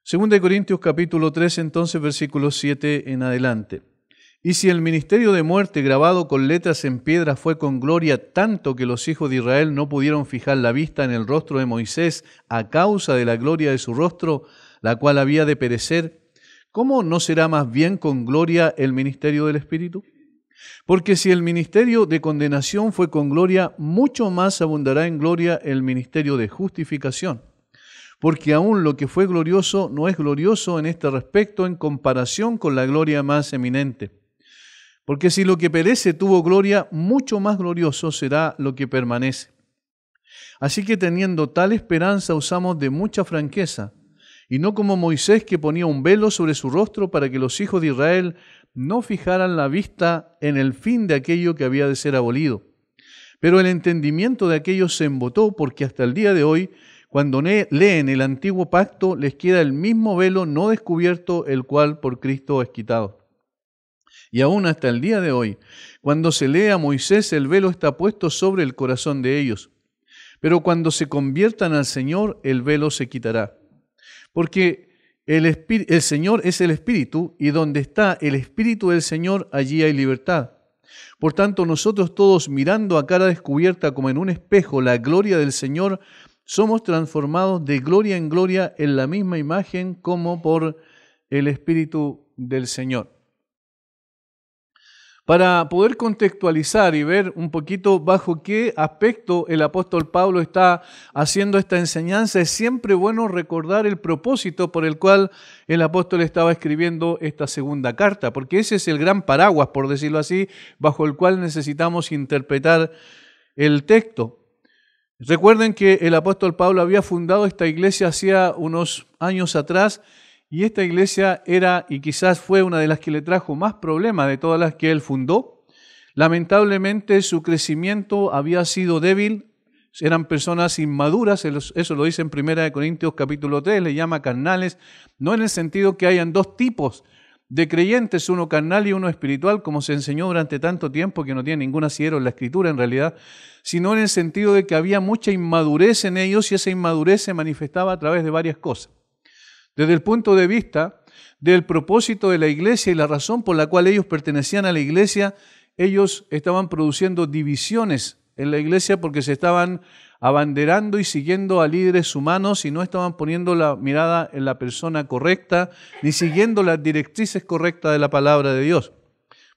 Segunda de Corintios capítulo 3, entonces versículos 7 en adelante. Y si el ministerio de muerte grabado con letras en piedra fue con gloria tanto que los hijos de Israel no pudieron fijar la vista en el rostro de Moisés a causa de la gloria de su rostro, la cual había de perecer, ¿cómo no será más bien con gloria el ministerio del Espíritu? Porque si el ministerio de condenación fue con gloria, mucho más abundará en gloria el ministerio de justificación. Porque aún lo que fue glorioso no es glorioso en este respecto en comparación con la gloria más eminente. Porque si lo que perece tuvo gloria, mucho más glorioso será lo que permanece. Así que teniendo tal esperanza usamos de mucha franqueza, y no como Moisés que ponía un velo sobre su rostro para que los hijos de Israel no fijaran la vista en el fin de aquello que había de ser abolido. Pero el entendimiento de aquellos se embotó porque hasta el día de hoy, cuando leen el antiguo pacto, les queda el mismo velo no descubierto, el cual por Cristo es quitado. Y aún hasta el día de hoy, cuando se lee a Moisés, el velo está puesto sobre el corazón de ellos. Pero cuando se conviertan al Señor, el velo se quitará. Porque el Señor es el Espíritu, y donde está el Espíritu del Señor, allí hay libertad. Por tanto, nosotros todos, mirando a cara descubierta como en un espejo la gloria del Señor, somos transformados de gloria en gloria en la misma imagen como por el Espíritu del Señor. Para poder contextualizar y ver un poquito bajo qué aspecto el apóstol Pablo está haciendo esta enseñanza, es siempre bueno recordar el propósito por el cual el apóstol estaba escribiendo esta segunda carta, porque ese es el gran paraguas, por decirlo así, bajo el cual necesitamos interpretar el texto. Recuerden que el apóstol Pablo había fundado esta iglesia hacía unos años atrás, y esta iglesia era y quizás fue una de las que le trajo más problemas de todas las que él fundó. Lamentablemente su crecimiento había sido débil, eran personas inmaduras, eso lo dice en 1 Corintios capítulo 3, le llama carnales, no en el sentido que hayan dos tipos de creyentes, uno carnal y uno espiritual, como se enseñó durante tanto tiempo, que no tiene ningún asidero en la Escritura en realidad, sino en el sentido de que había mucha inmadurez en ellos y esa inmadurez se manifestaba a través de varias cosas. Desde el punto de vista del propósito de la iglesia y la razón por la cual ellos pertenecían a la iglesia, ellos estaban produciendo divisiones en la iglesia porque se estaban abanderando y siguiendo a líderes humanos y no estaban poniendo la mirada en la persona correcta ni siguiendo las directrices correctas de la palabra de Dios.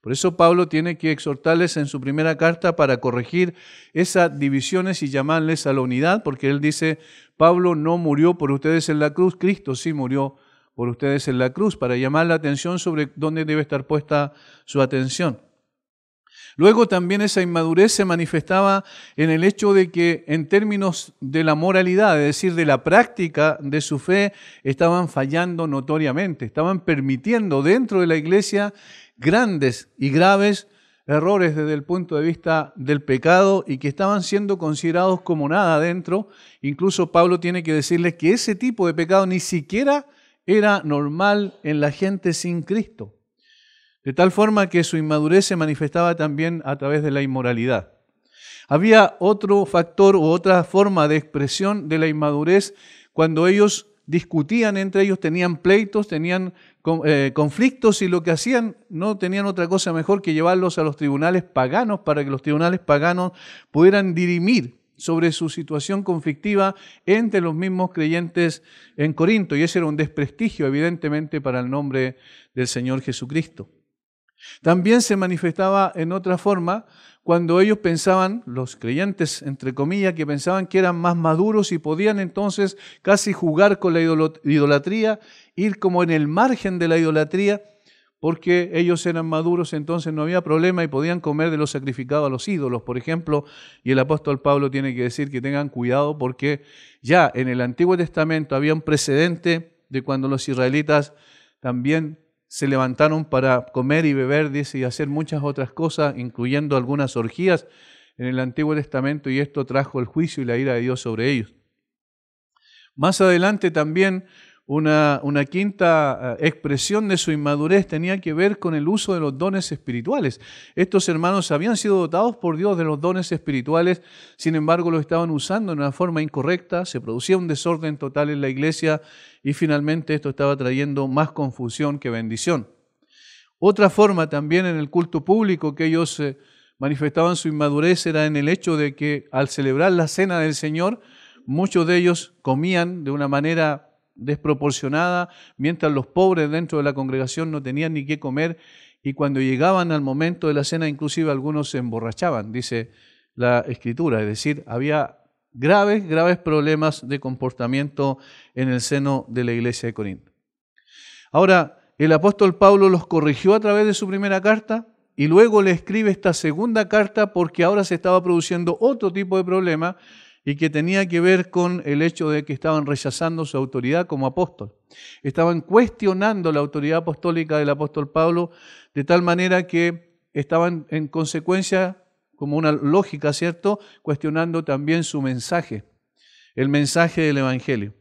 Por eso Pablo tiene que exhortarles en su primera carta para corregir esas divisiones y llamarles a la unidad, porque él dice, Pablo no murió por ustedes en la cruz, Cristo sí murió por ustedes en la cruz, para llamar la atención sobre dónde debe estar puesta su atención. Luego también esa inmadurez se manifestaba en el hecho de que en términos de la moralidad, es decir, de la práctica de su fe, estaban fallando notoriamente, estaban permitiendo dentro de la iglesia grandes y graves errores desde el punto de vista del pecado y que estaban siendo considerados como nada dentro. Incluso Pablo tiene que decirles que ese tipo de pecado ni siquiera era normal en la gente sin Cristo. De tal forma que su inmadurez se manifestaba también a través de la inmoralidad. Había otro factor u otra forma de expresión de la inmadurez cuando ellos discutían entre ellos, tenían pleitos, tenían conflictos y lo que hacían no tenían otra cosa mejor que llevarlos a los tribunales paganos para que los tribunales paganos pudieran dirimir sobre su situación conflictiva entre los mismos creyentes en Corinto. Y ese era un desprestigio evidentemente para el nombre del Señor Jesucristo. También se manifestaba en otra forma cuando ellos pensaban, los creyentes entre comillas, que pensaban que eran más maduros y podían entonces casi jugar con la idolatría, ir como en el margen de la idolatría, porque ellos eran maduros, entonces no había problema y podían comer de lo sacrificado a los ídolos, por ejemplo. Y el apóstol Pablo tiene que decir que tengan cuidado porque ya en el Antiguo Testamento había un precedente de cuando los israelitas también se levantaron para comer y beber, dice, y hacer muchas otras cosas, incluyendo algunas orgías en el Antiguo Testamento, y esto trajo el juicio y la ira de Dios sobre ellos. Más adelante también Una quinta expresión de su inmadurez tenía que ver con el uso de los dones espirituales. Estos hermanos habían sido dotados por Dios de los dones espirituales, sin embargo lo estaban usando de una forma incorrecta, se producía un desorden total en la iglesia y finalmente esto estaba trayendo más confusión que bendición. Otra forma también en el culto público que ellos manifestaban su inmadurez era en el hecho de que al celebrar la cena del Señor, muchos de ellos comían de una manera desproporcionada, mientras los pobres dentro de la congregación no tenían ni qué comer, y cuando llegaban al momento de la cena, inclusive algunos se emborrachaban, dice la Escritura. Es decir, había graves problemas de comportamiento en el seno de la iglesia de Corinto. Ahora, el apóstol Pablo los corrigió a través de su primera carta y luego le escribe esta segunda carta porque ahora se estaba produciendo otro tipo de problema y que tenía que ver con el hecho de que estaban rechazando su autoridad como apóstol. Estaban cuestionando la autoridad apostólica del apóstol Pablo de tal manera que estaban en consecuencia, como una lógica, ¿cierto?, cuestionando también su mensaje, el mensaje del Evangelio.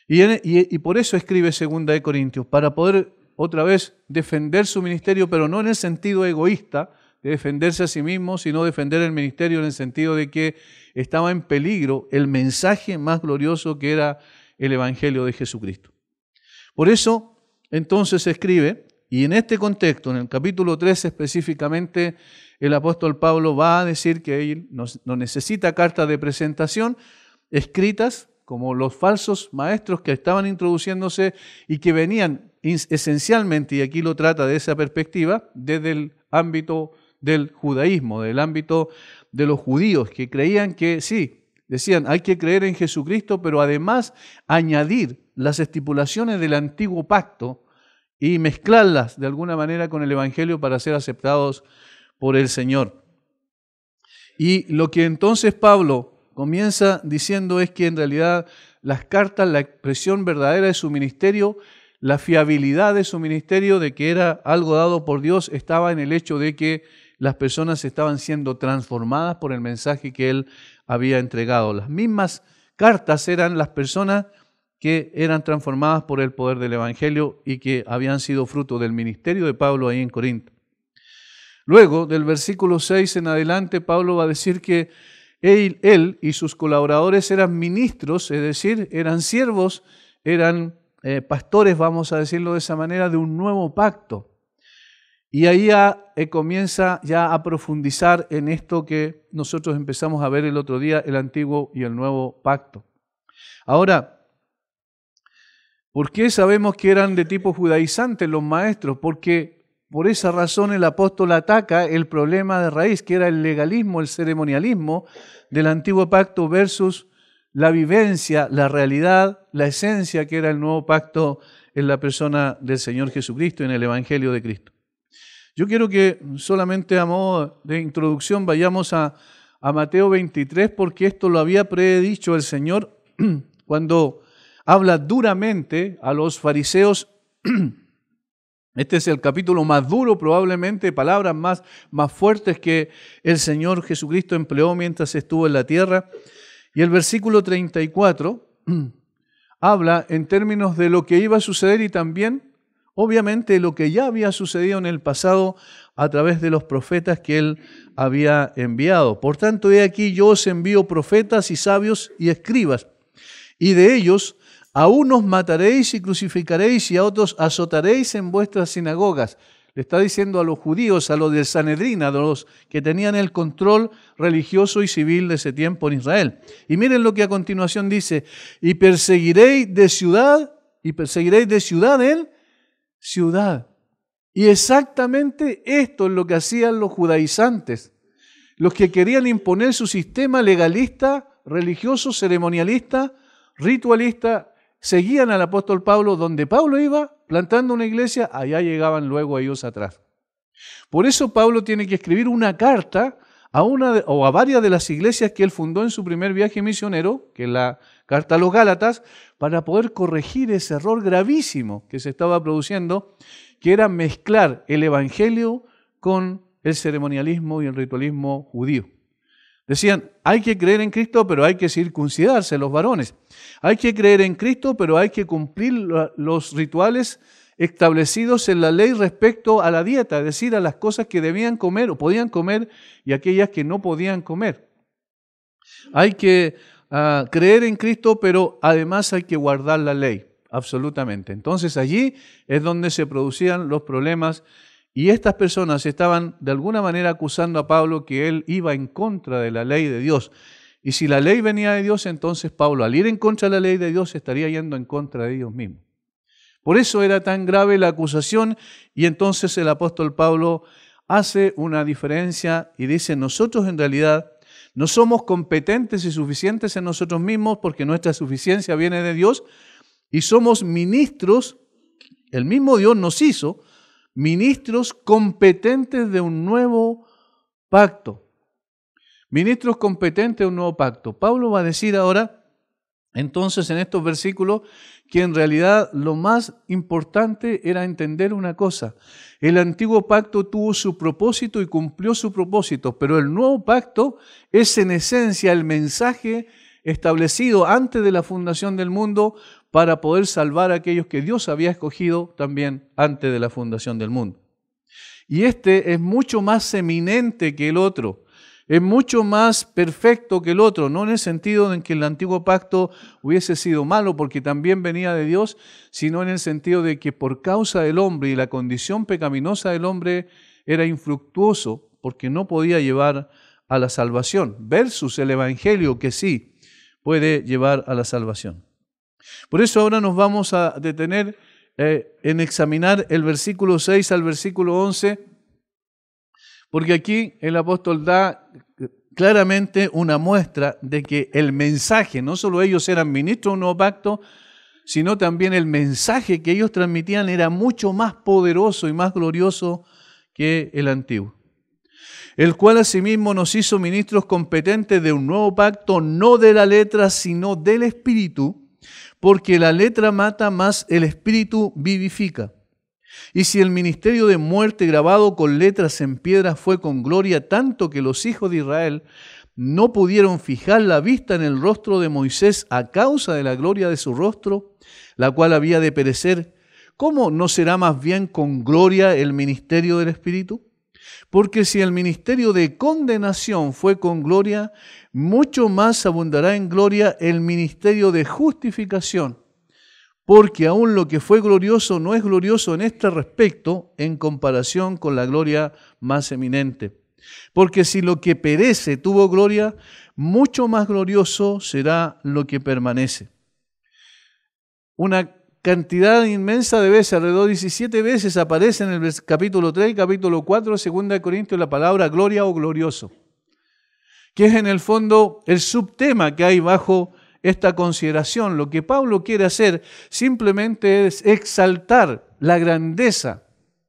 Y por eso escribe 2 de Corintios, para poder otra vez defender su ministerio, pero no en el sentido egoísta de defenderse a sí mismo, sino defender el ministerio en el sentido de que estaba en peligro el mensaje más glorioso que era el Evangelio de Jesucristo. Por eso, entonces escribe, y en este contexto, en el capítulo 13 específicamente, el apóstol Pablo va a decir que él no necesita cartas de presentación escritas como los falsos maestros que estaban introduciéndose y que venían esencialmente, y aquí lo trata de esa perspectiva, desde el ámbito del judaísmo, del ámbito de los judíos, que creían que sí, decían, hay que creer en Jesucristo, pero además añadir las estipulaciones del antiguo pacto y mezclarlas de alguna manera con el Evangelio para ser aceptados por el Señor. Y lo que entonces Pablo comienza diciendo es que en realidad las cartas, la expresión verdadera de su ministerio, la fiabilidad de su ministerio, de que era algo dado por Dios, estaba en el hecho de que las personas estaban siendo transformadas por el mensaje que él había entregado. Las mismas cartas eran las personas que eran transformadas por el poder del Evangelio y que habían sido fruto del ministerio de Pablo ahí en Corinto. Luego, del versículo 6 en adelante, Pablo va a decir que él y sus colaboradores eran ministros, es decir, eran siervos, eran pastores, vamos a decirlo de esa manera, de un nuevo pacto. Y ahí comienza ya a profundizar en esto que nosotros empezamos a ver el otro día, el antiguo y el nuevo pacto. Ahora, ¿por qué sabemos que eran de tipo judaizante los maestros? Porque por esa razón el apóstol ataca el problema de raíz, que era el legalismo, el ceremonialismo del antiguo pacto versus la vivencia, la realidad, la esencia que era el nuevo pacto en la persona del Señor Jesucristo, en el Evangelio de Cristo. Yo quiero que solamente a modo de introducción vayamos a Mateo 23, porque esto lo había predicho el Señor cuando habla duramente a los fariseos. Este es el capítulo más duro, probablemente, palabras más fuertes que el Señor Jesucristo empleó mientras estuvo en la tierra. Y el versículo 34 habla en términos de lo que iba a suceder y también, obviamente, lo que ya había sucedido en el pasado a través de los profetas que él había enviado. Por tanto, he aquí yo os envío profetas y sabios y escribas, y de ellos a unos mataréis y crucificaréis y a otros azotaréis en vuestras sinagogas. Le está diciendo a los judíos, a los del Sanedrín, a los que tenían el control religioso y civil de ese tiempo en Israel. Y miren lo que a continuación dice, y perseguiréis de ciudad en ciudad. Y exactamente esto es lo que hacían los judaizantes, los que querían imponer su sistema legalista, religioso, ceremonialista, ritualista. Seguían al apóstol Pablo, donde Pablo iba plantando una iglesia, allá llegaban luego ellos atrás. Por eso Pablo tiene que escribir una carta a varias de las iglesias que él fundó en su primer viaje misionero, que es la carta a los Gálatas, para poder corregir ese error gravísimo que se estaba produciendo, que era mezclar el evangelio con el ceremonialismo y el ritualismo judío. Decían, hay que creer en Cristo, pero hay que circuncidarse los varones. Hay que creer en Cristo, pero hay que cumplir los rituales establecidos en la ley respecto a la dieta, es decir, a las cosas que debían comer o podían comer y aquellas que no podían comer. Hay que creer en Cristo, pero además hay que guardar la ley, absolutamente. Entonces allí es donde se producían los problemas y estas personas estaban de alguna manera acusando a Pablo que él iba en contra de la ley de Dios. Y si la ley venía de Dios, entonces Pablo, al ir en contra de la ley de Dios, estaría yendo en contra de Dios mismos. Por eso era tan grave la acusación y entonces el apóstol Pablo hace una diferencia y dice, nosotros en realidad no somos competentes y suficientes en nosotros mismos porque nuestra suficiencia viene de Dios y somos ministros, el mismo Dios nos hizo, ministros competentes de un nuevo pacto. Ministros competentes de un nuevo pacto. Pablo va a decir ahora, entonces en estos versículos, que en realidad lo más importante era entender una cosa. El antiguo pacto tuvo su propósito y cumplió su propósito, pero el nuevo pacto es en esencia el mensaje establecido antes de la fundación del mundo para poder salvar a aquellos que Dios había escogido también antes de la fundación del mundo. Y este es mucho más eminente que el otro. Es mucho más perfecto que el otro, no en el sentido en que el antiguo pacto hubiese sido malo porque también venía de Dios, sino en el sentido de que por causa del hombre y la condición pecaminosa del hombre era infructuoso porque no podía llevar a la salvación, versus el Evangelio que sí puede llevar a la salvación. Por eso ahora nos vamos a detener en examinar el versículo 6 al versículo 11, porque aquí el apóstol da claramente una muestra de que el mensaje, no solo ellos eran ministros de un nuevo pacto, sino también el mensaje que ellos transmitían era mucho más poderoso y más glorioso que el antiguo. El cual asimismo nos hizo ministros competentes de un nuevo pacto, no de la letra, sino del Espíritu, porque la letra mata, mas el Espíritu vivifica. Y si el ministerio de muerte grabado con letras en piedra fue con gloria tanto que los hijos de Israel no pudieron fijar la vista en el rostro de Moisés a causa de la gloria de su rostro, la cual había de perecer, ¿cómo no será más bien con gloria el ministerio del Espíritu? Porque si el ministerio de condenación fue con gloria, mucho más abundará en gloria el ministerio de justificación. Porque aún lo que fue glorioso no es glorioso en este respecto en comparación con la gloria más eminente. Porque si lo que perece tuvo gloria, mucho más glorioso será lo que permanece. Una cantidad inmensa de veces, alrededor de 17 veces aparece en el capítulo 3 y capítulo 4 de 2 Corintios la palabra gloria o glorioso, que es en el fondo el subtema que hay bajo esta consideración. Lo que Pablo quiere hacer simplemente es exaltar la grandeza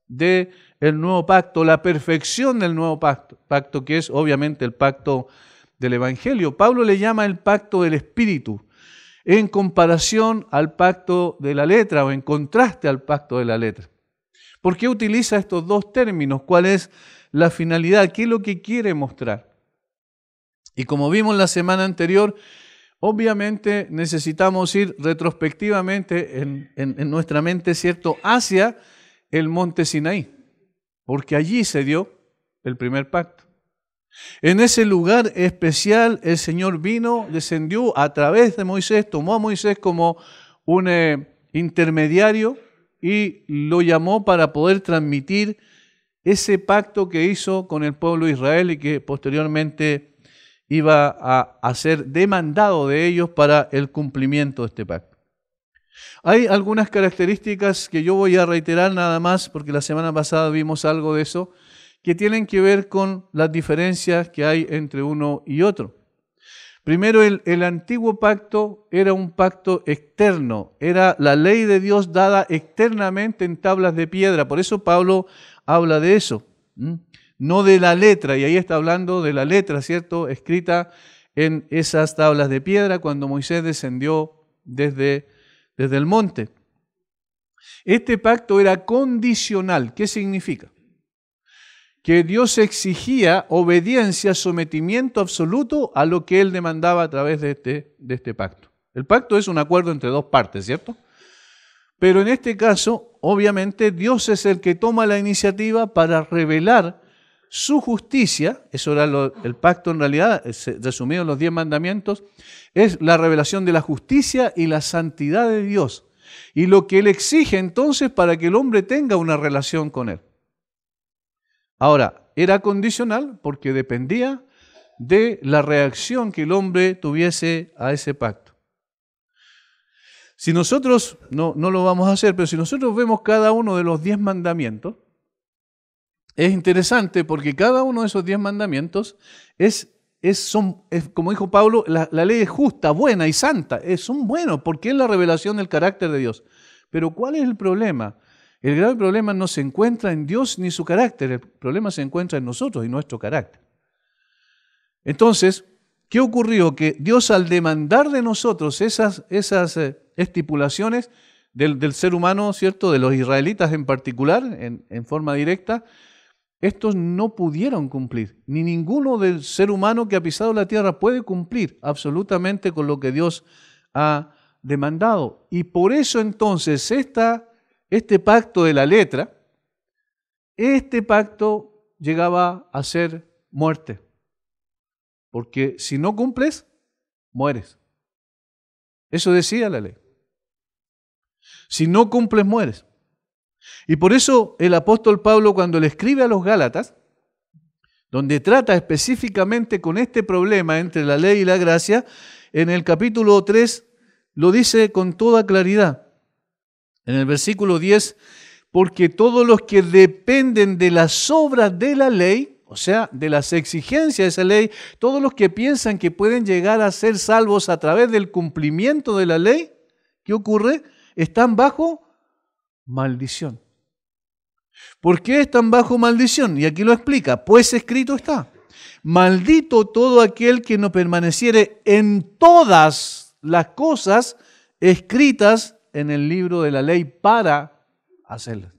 del nuevo pacto, la perfección del nuevo pacto que es obviamente el pacto del Evangelio. Pablo le llama el pacto del Espíritu, en comparación al pacto de la letra o en contraste al pacto de la letra. ¿Por qué utiliza estos dos términos? ¿Cuál es la finalidad? ¿Qué es lo que quiere mostrar? Y como vimos la semana anterior, obviamente necesitamos ir retrospectivamente en nuestra mente, ¿cierto?, hacia el monte Sinaí, porque allí se dio el primer pacto. En ese lugar especial el Señor vino, descendió a través de Moisés, tomó a Moisés como un intermediario y lo llamó para poder transmitir ese pacto que hizo con el pueblo de Israel y que posteriormente iba a ser demandado de ellos para el cumplimiento de este pacto. Hay algunas características que yo voy a reiterar nada más, porque la semana pasada vimos algo de eso, que tienen que ver con las diferencias que hay entre uno y otro. Primero, el antiguo pacto era un pacto externo, era la ley de Dios dada externamente en tablas de piedra, por eso Pablo habla de eso, no de la letra, y ahí está hablando de la letra, ¿cierto?, escrita en esas tablas de piedra cuando Moisés descendió desde el monte. Este pacto era condicional. ¿Qué significa? que Dios exigía obediencia, sometimiento absoluto a lo que Él demandaba a través de este pacto. El pacto es un acuerdo entre dos partes, ¿cierto? Pero en este caso, obviamente, Dios es el que toma la iniciativa para revelar su justicia. Eso era el pacto en realidad, resumido en los 10 mandamientos, es la revelación de la justicia y la santidad de Dios. Y lo que Él exige entonces para que el hombre tenga una relación con Él. Ahora, era condicional porque dependía de la reacción que el hombre tuviese a ese pacto. Si nosotros, no lo vamos a hacer, pero si nosotros vemos cada uno de los 10 mandamientos, es interesante porque cada uno de esos 10 mandamientos es como dijo Pablo, la ley es justa, buena y santa. Son buenos porque es la revelación del carácter de Dios. Pero ¿cuál es el problema? El grave problema no se encuentra en Dios ni su carácter, el problema se encuentra en nosotros y nuestro carácter. Entonces, ¿qué ocurrió? Que Dios, al demandar de nosotros esas estipulaciones del ser humano, ¿cierto? De los israelitas en particular, en forma directa, estos no pudieron cumplir. Ni ninguno del ser humano que ha pisado la tierra puede cumplir absolutamente con lo que Dios ha demandado. Y por eso entonces este pacto de la letra, este pacto llegaba a ser muerte. Porque si no cumples, mueres. Eso decía la ley. Si no cumples, mueres. Y por eso el apóstol Pablo, cuando le escribe a los Gálatas, donde trata específicamente con este problema entre la ley y la gracia, en el capítulo 3 lo dice con toda claridad. En el versículo 10, porque todos los que dependen de las obras de la ley, o sea, de las exigencias de esa ley, todos los que piensan que pueden llegar a ser salvos a través del cumplimiento de la ley, ¿qué ocurre? Están bajo maldición. ¿Por qué están bajo maldición? Y aquí lo explica, pues escrito está: maldito todo aquel que no permaneciere en todas las cosas escritas en el libro de la ley para hacerlas.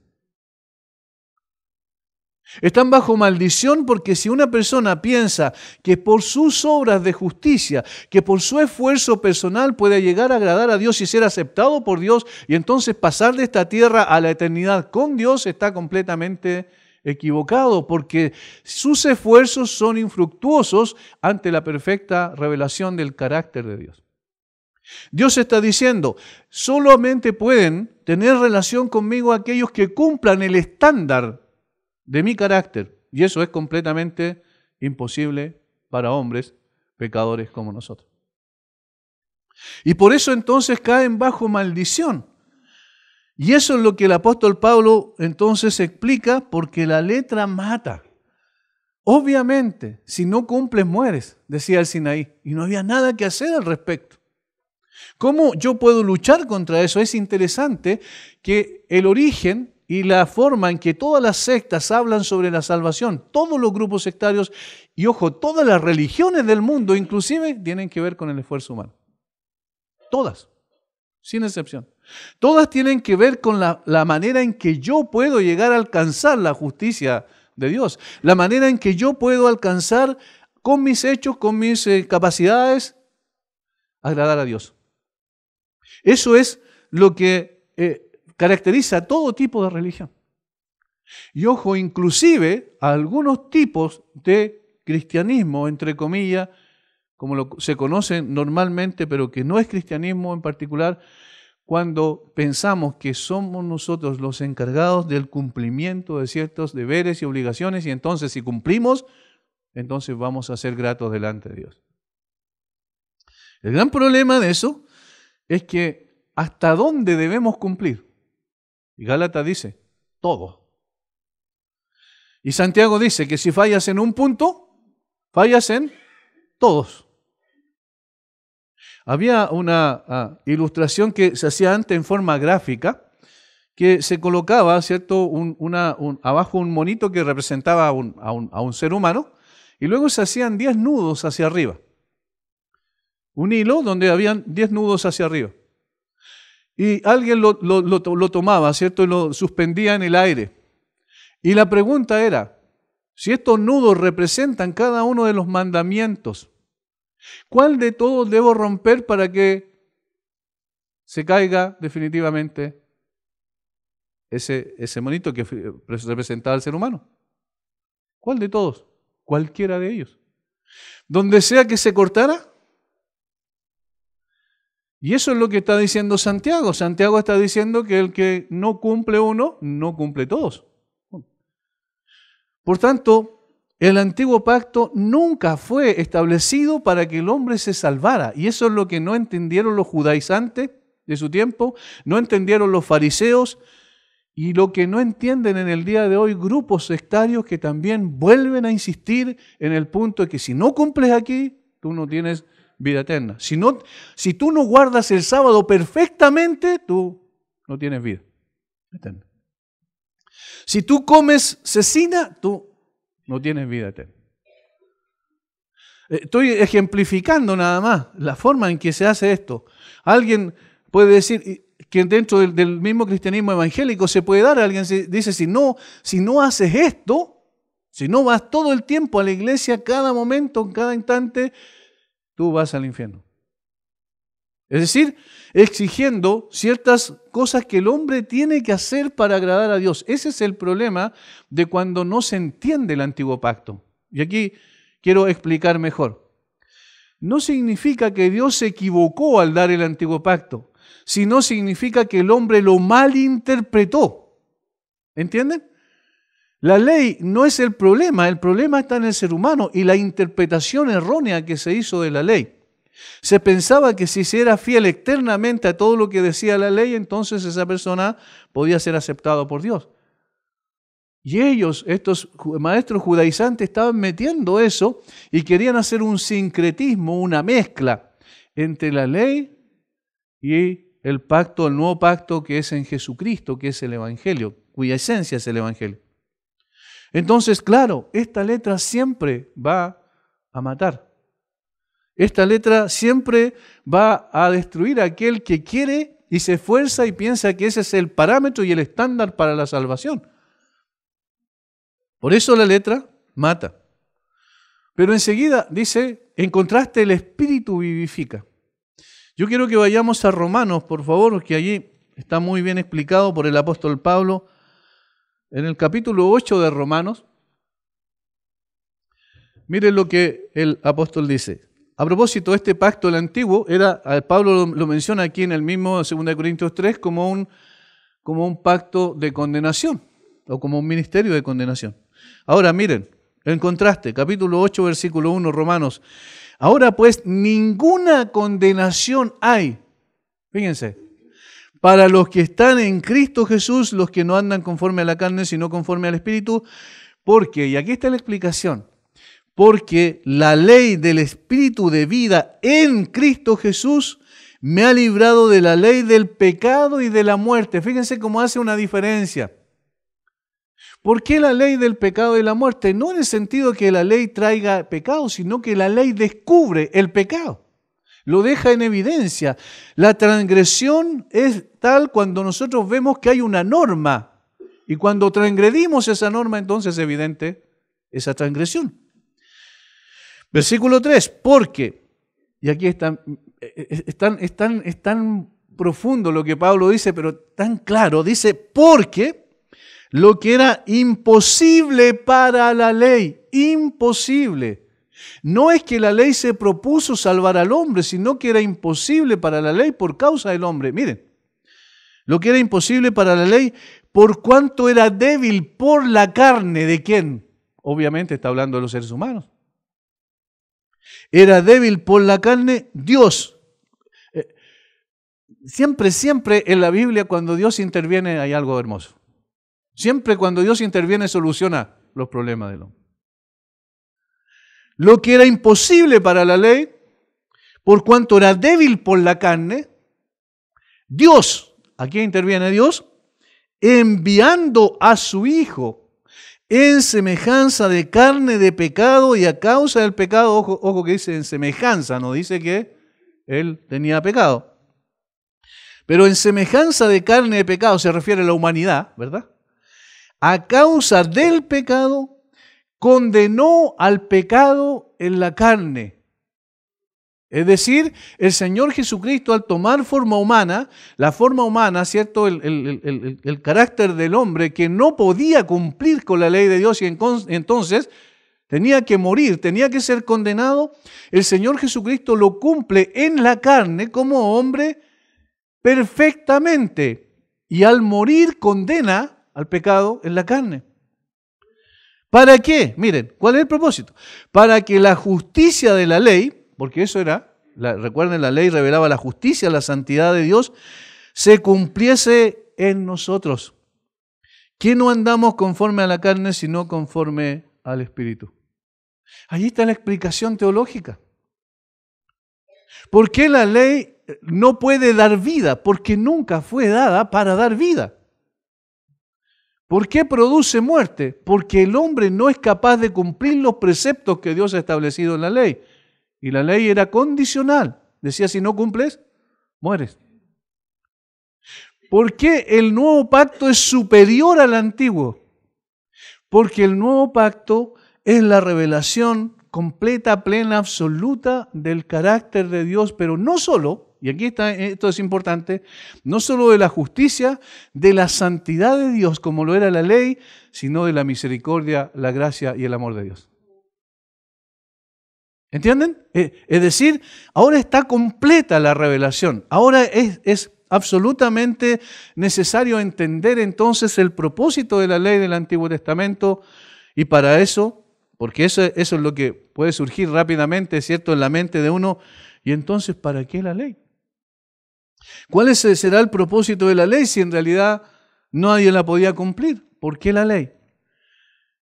Están bajo maldición porque si una persona piensa que por sus obras de justicia, que por su esfuerzo personal puede llegar a agradar a Dios y ser aceptado por Dios y entonces pasar de esta tierra a la eternidad con Dios, está completamente equivocado porque sus esfuerzos son infructuosos ante la perfecta revelación del carácter de Dios. Dios está diciendo, solamente pueden tener relación conmigo aquellos que cumplan el estándar de mi carácter. Y eso es completamente imposible para hombres pecadores como nosotros. Y por eso entonces caen bajo maldición. Y eso es lo que el apóstol Pablo entonces explica, porque la letra mata. Obviamente, si no cumples, mueres, decía el Sinaí. Y no había nada que hacer al respecto. ¿Cómo yo puedo luchar contra eso? Es interesante que el origen y la forma en que todas las sectas hablan sobre la salvación, todos los grupos sectarios y, ojo, todas las religiones del mundo, inclusive, tienen que ver con el esfuerzo humano. Todas, sin excepción. Todas tienen que ver con la manera en que yo puedo llegar a alcanzar la justicia de Dios, la manera en que yo puedo alcanzar con mis hechos, con mis capacidades, agradar a Dios. Eso es lo que caracteriza a todo tipo de religión. Y ojo, inclusive a algunos tipos de cristianismo, entre comillas, como se conoce normalmente, pero que no es cristianismo en particular, cuando pensamos que somos nosotros los encargados del cumplimiento de ciertos deberes y obligaciones, y entonces si cumplimos, entonces vamos a ser gratos delante de Dios. El gran problema de eso es que ¿hasta dónde debemos cumplir? Y Gálatas dice, todo. Y Santiago dice que si fallas en un punto, fallas en todos. Había una ilustración que se hacía antes en forma gráfica, que se colocaba, ¿cierto?, abajo un monito que representaba a un ser humano, y luego se hacían 10 nudos hacia arriba. Un hilo donde habían 10 nudos hacia arriba. Y alguien lo tomaba, ¿cierto?, y lo suspendía en el aire. Y la pregunta era, Si estos nudos representan cada uno de los mandamientos, ¿cuál de todos debo romper para que se caiga definitivamente ese monito que representaba al ser humano? ¿Cuál de todos? Cualquiera de ellos. Donde sea que se cortara. Y eso es lo que está diciendo Santiago. Santiago está diciendo que el que no cumple uno, no cumple todos. Por tanto, el antiguo pacto nunca fue establecido para que el hombre se salvara. Y eso es lo que no entendieron los judaizantes de su tiempo, no entendieron los fariseos, y lo que no entienden en el día de hoy grupos sectarios que también vuelven a insistir en el punto de que si no cumples aquí, tú no tienes vida eterna. Si tú no guardas el sábado perfectamente, tú no tienes vida eterna. Si tú comes cecina, tú no tienes vida eterna. Estoy ejemplificando nada más la forma en que se hace esto. Alguien puede decir que dentro del mismo cristianismo evangélico se puede dar, alguien dice, si no haces esto, si no vas todo el tiempo a la iglesia, cada momento, en cada instante, tú vas al infierno. Es decir, exigiendo ciertas cosas que el hombre tiene que hacer para agradar a Dios. Ese es el problema de cuando no se entiende el antiguo pacto. Y aquí quiero explicar mejor. No significa que Dios se equivocó al dar el antiguo pacto, sino significa que el hombre lo malinterpretó. ¿Entienden? La ley no es el problema está en el ser humano y la interpretación errónea que se hizo de la ley. Se pensaba que si se era fiel eternamente a todo lo que decía la ley, entonces esa persona podía ser aceptada por Dios. Y ellos, estos maestros judaizantes, estaban metiendo eso y querían hacer un sincretismo, una mezcla entre la ley y el pacto, el nuevo pacto que es en Jesucristo, que es el Evangelio, cuya esencia es el Evangelio. Entonces, claro, esta letra siempre va a matar. Esta letra siempre va a destruir a aquel que quiere y se esfuerza y piensa que ese es el parámetro y el estándar para la salvación. Por eso la letra mata. Pero enseguida dice, en contraste, el Espíritu vivifica. Yo quiero que vayamos a Romanos, por favor, que allí está muy bien explicado por el apóstol Pablo. En el capítulo 8 de Romanos, miren lo que el apóstol dice. A propósito, este pacto, el antiguo, Pablo lo menciona aquí en el mismo 2 Corintios 3 como un pacto de condenación o como un ministerio de condenación. Ahora miren, en contraste, capítulo 8, versículo 1, Romanos. Ahora pues ninguna condenación hay, fíjense, para los que están en Cristo Jesús, los que no andan conforme a la carne, sino conforme al Espíritu, porque, y aquí está la explicación, porque la ley del Espíritu de vida en Cristo Jesús me ha librado de la ley del pecado y de la muerte. Fíjense cómo hace una diferencia. ¿Por qué la ley del pecado y la muerte? No en el sentido que la ley traiga pecado, sino que la ley descubre el pecado. Lo deja en evidencia. La transgresión es tal cuando nosotros vemos que hay una norma. Y cuando transgredimos esa norma, entonces es evidente esa transgresión. Versículo 3, porque, y aquí es tan profundo lo que Pablo dice, pero tan claro, dice, porque lo que era imposible para la ley, imposible. No es que la ley se propuso salvar al hombre, sino que era imposible para la ley por causa del hombre. Miren, lo que era imposible para la ley, por cuanto era débil por la carne, ¿de quién? Obviamente está hablando de los seres humanos. Era débil por la carne, Dios. Siempre en la Biblia cuando Dios interviene hay algo hermoso. Siempre cuando Dios interviene soluciona los problemas del hombre. Lo que era imposible para la ley, por cuanto era débil por la carne, Dios, ¿aquí interviene Dios? Enviando a su Hijo en semejanza de carne de pecado y a causa del pecado, ojo que dice en semejanza, no dice que él tenía pecado. Pero en semejanza de carne de pecado se refiere a la humanidad, ¿verdad? A causa del pecado, condenó al pecado en la carne. Es decir, el Señor Jesucristo al tomar forma humana, la forma humana, ¿cierto? El carácter del hombre que no podía cumplir con la ley de Dios y entonces tenía que morir, tenía que ser condenado, el Señor Jesucristo lo cumple en la carne como hombre perfectamente y al morir condena al pecado en la carne. ¿Para qué? Miren, ¿cuál es el propósito? Para que la justicia de la ley, porque eso era, recuerden, la ley revelaba la justicia, la santidad de Dios, se cumpliese en nosotros. Que no andamos conforme a la carne, sino conforme al Espíritu. Allí está la explicación teológica. ¿Por qué la ley no puede dar vida? Porque nunca fue dada para dar vida. ¿Por qué produce muerte? Porque el hombre no es capaz de cumplir los preceptos que Dios ha establecido en la ley. Y la ley era condicional. Decía, si no cumples, mueres. ¿Por qué el nuevo pacto es superior al antiguo? Porque el nuevo pacto es la revelación completa, plena, absoluta del carácter de Dios, pero no solo, y aquí está, esto es importante, no solo de la justicia, de la santidad de Dios, como lo era la ley, sino de la misericordia, la gracia y el amor de Dios. ¿Entienden? Es decir, ahora está completa la revelación. Ahora es absolutamente necesario entender entonces el propósito de la ley del Antiguo Testamento y para eso, porque eso es lo que puede surgir rápidamente, ¿cierto?, en la mente de uno. Y entonces, ¿para qué la ley? ¿Cuál será el propósito de la ley si en realidad nadie la podía cumplir? ¿Por qué la ley?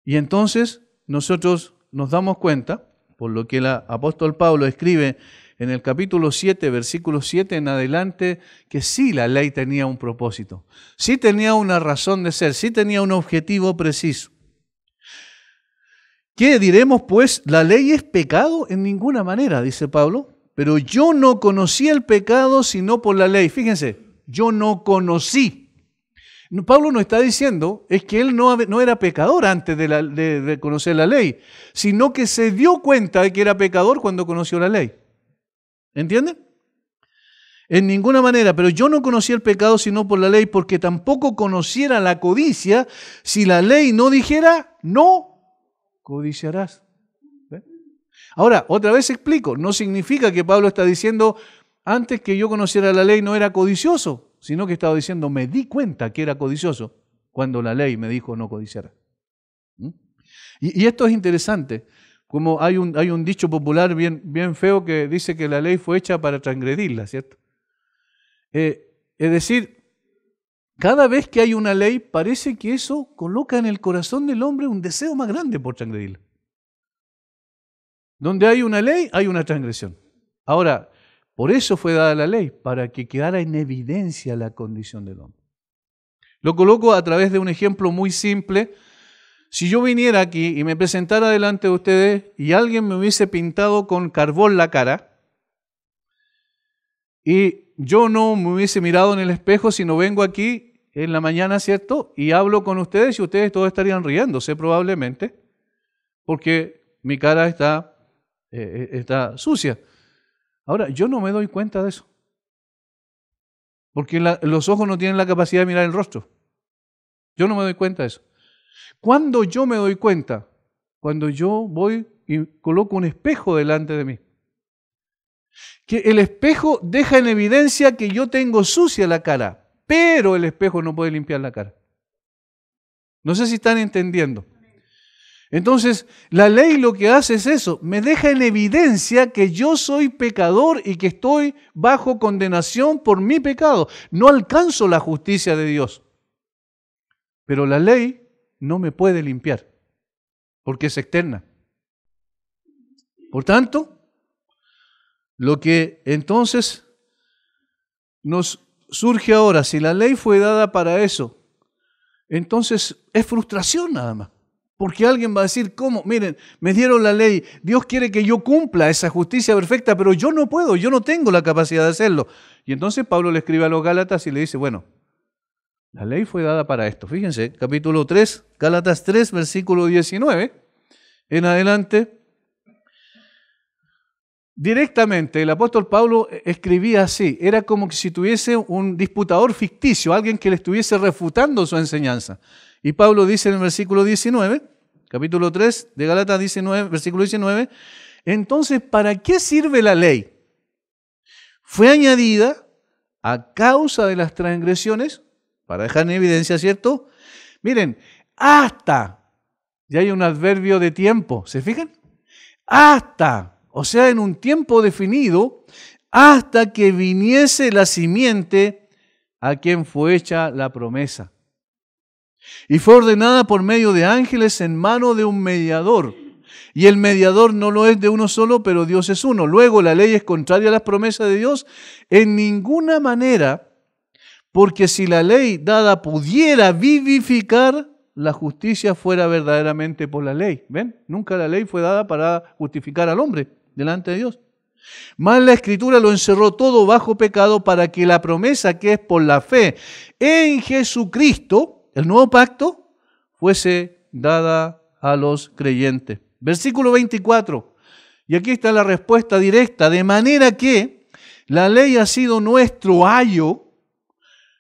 Y entonces nosotros nos damos cuenta, por lo que el apóstol Pablo escribe en el capítulo 7, versículo 7 en adelante, que sí la ley tenía un propósito, sí tenía una razón de ser, sí tenía un objetivo preciso. ¿Qué diremos pues? ¿La ley es pecado? En ninguna manera, dice Pablo, pero yo no conocí el pecado sino por la ley. Fíjense, yo no conocí. Pablo no está diciendo es que él no era pecador antes de conocer la ley, sino que se dio cuenta de que era pecador cuando conoció la ley. ¿Entienden? En ninguna manera, pero yo no conocí el pecado sino por la ley, porque tampoco conociera la codicia si la ley no dijera, no codiciarás. ¿Ve? Ahora, otra vez explico, no significa que Pablo está diciendo, antes que yo conociera la ley no era codicioso, sino que estaba diciendo, me di cuenta que era codicioso cuando la ley me dijo no codiciar. Y esto es interesante, como hay un dicho popular bien feo que dice que la ley fue hecha para transgredirla, ¿cierto? Es decir, cada vez que hay una ley parece que eso coloca en el corazón del hombre un deseo más grande por transgredirla. Donde hay una ley, hay una transgresión. Ahora, por eso fue dada la ley, para que quedara en evidencia la condición del hombre. Lo coloco a través de un ejemplo muy simple. Si yo viniera aquí y me presentara delante de ustedes y alguien me hubiese pintado con carbón la cara y yo no me hubiese mirado en el espejo, sino vengo aquí en la mañana, ¿cierto? Y hablo con ustedes y ustedes todos estarían riéndose probablemente porque mi cara está sucia. Ahora, yo no me doy cuenta de eso, porque los ojos no tienen la capacidad de mirar el rostro. Yo no me doy cuenta de eso. ¿Cuándo yo me doy cuenta? Cuando yo voy y coloco un espejo delante de mí. Que el espejo deja en evidencia que yo tengo sucia la cara, pero el espejo no puede limpiar la cara. No sé si están entendiendo. Entonces, la ley lo que hace es eso, me deja en evidencia que yo soy pecador y que estoy bajo condenación por mi pecado. No alcanzo la justicia de Dios. Pero la ley no me puede limpiar, porque es externa. Por tanto, lo que entonces nos surge ahora, si la ley fue dada para eso, entonces es frustración nada más. Porque alguien va a decir, ¿cómo? Miren, me dieron la ley, Dios quiere que yo cumpla esa justicia perfecta, pero yo no puedo, yo no tengo la capacidad de hacerlo. Y entonces Pablo le escribe a los Gálatas y le dice, bueno, la ley fue dada para esto. Fíjense, capítulo 3, Gálatas 3, versículo 19, en adelante, directamente el apóstol Pablo escribía así, era como que si tuviese un disputador ficticio, alguien que le estuviese refutando su enseñanza. Y Pablo dice en el versículo 19, capítulo 3 de Gálatas 19, versículo 19, entonces, ¿para qué sirve la ley? Fue añadida a causa de las transgresiones, para dejar en evidencia, ¿cierto? Miren, hasta, ya hay un adverbio de tiempo, ¿se fijan? Hasta. O sea, en un tiempo definido, hasta que viniese la simiente a quien fue hecha la promesa. Y fue ordenada por medio de ángeles en mano de un mediador. Y el mediador no lo es de uno solo, pero Dios es uno. Luego, la ley es contraria a las promesas de Dios en ninguna manera, porque si la ley dada pudiera vivificar, la justicia fuera verdaderamente por la ley. ¿Ven? Nunca la ley fue dada para justificar al hombre delante de Dios. Mas la Escritura lo encerró todo bajo pecado para que la promesa que es por la fe en Jesucristo, el nuevo pacto, fuese dada a los creyentes. Versículo 24. Y aquí está la respuesta directa. De manera que la ley ha sido nuestro ayo,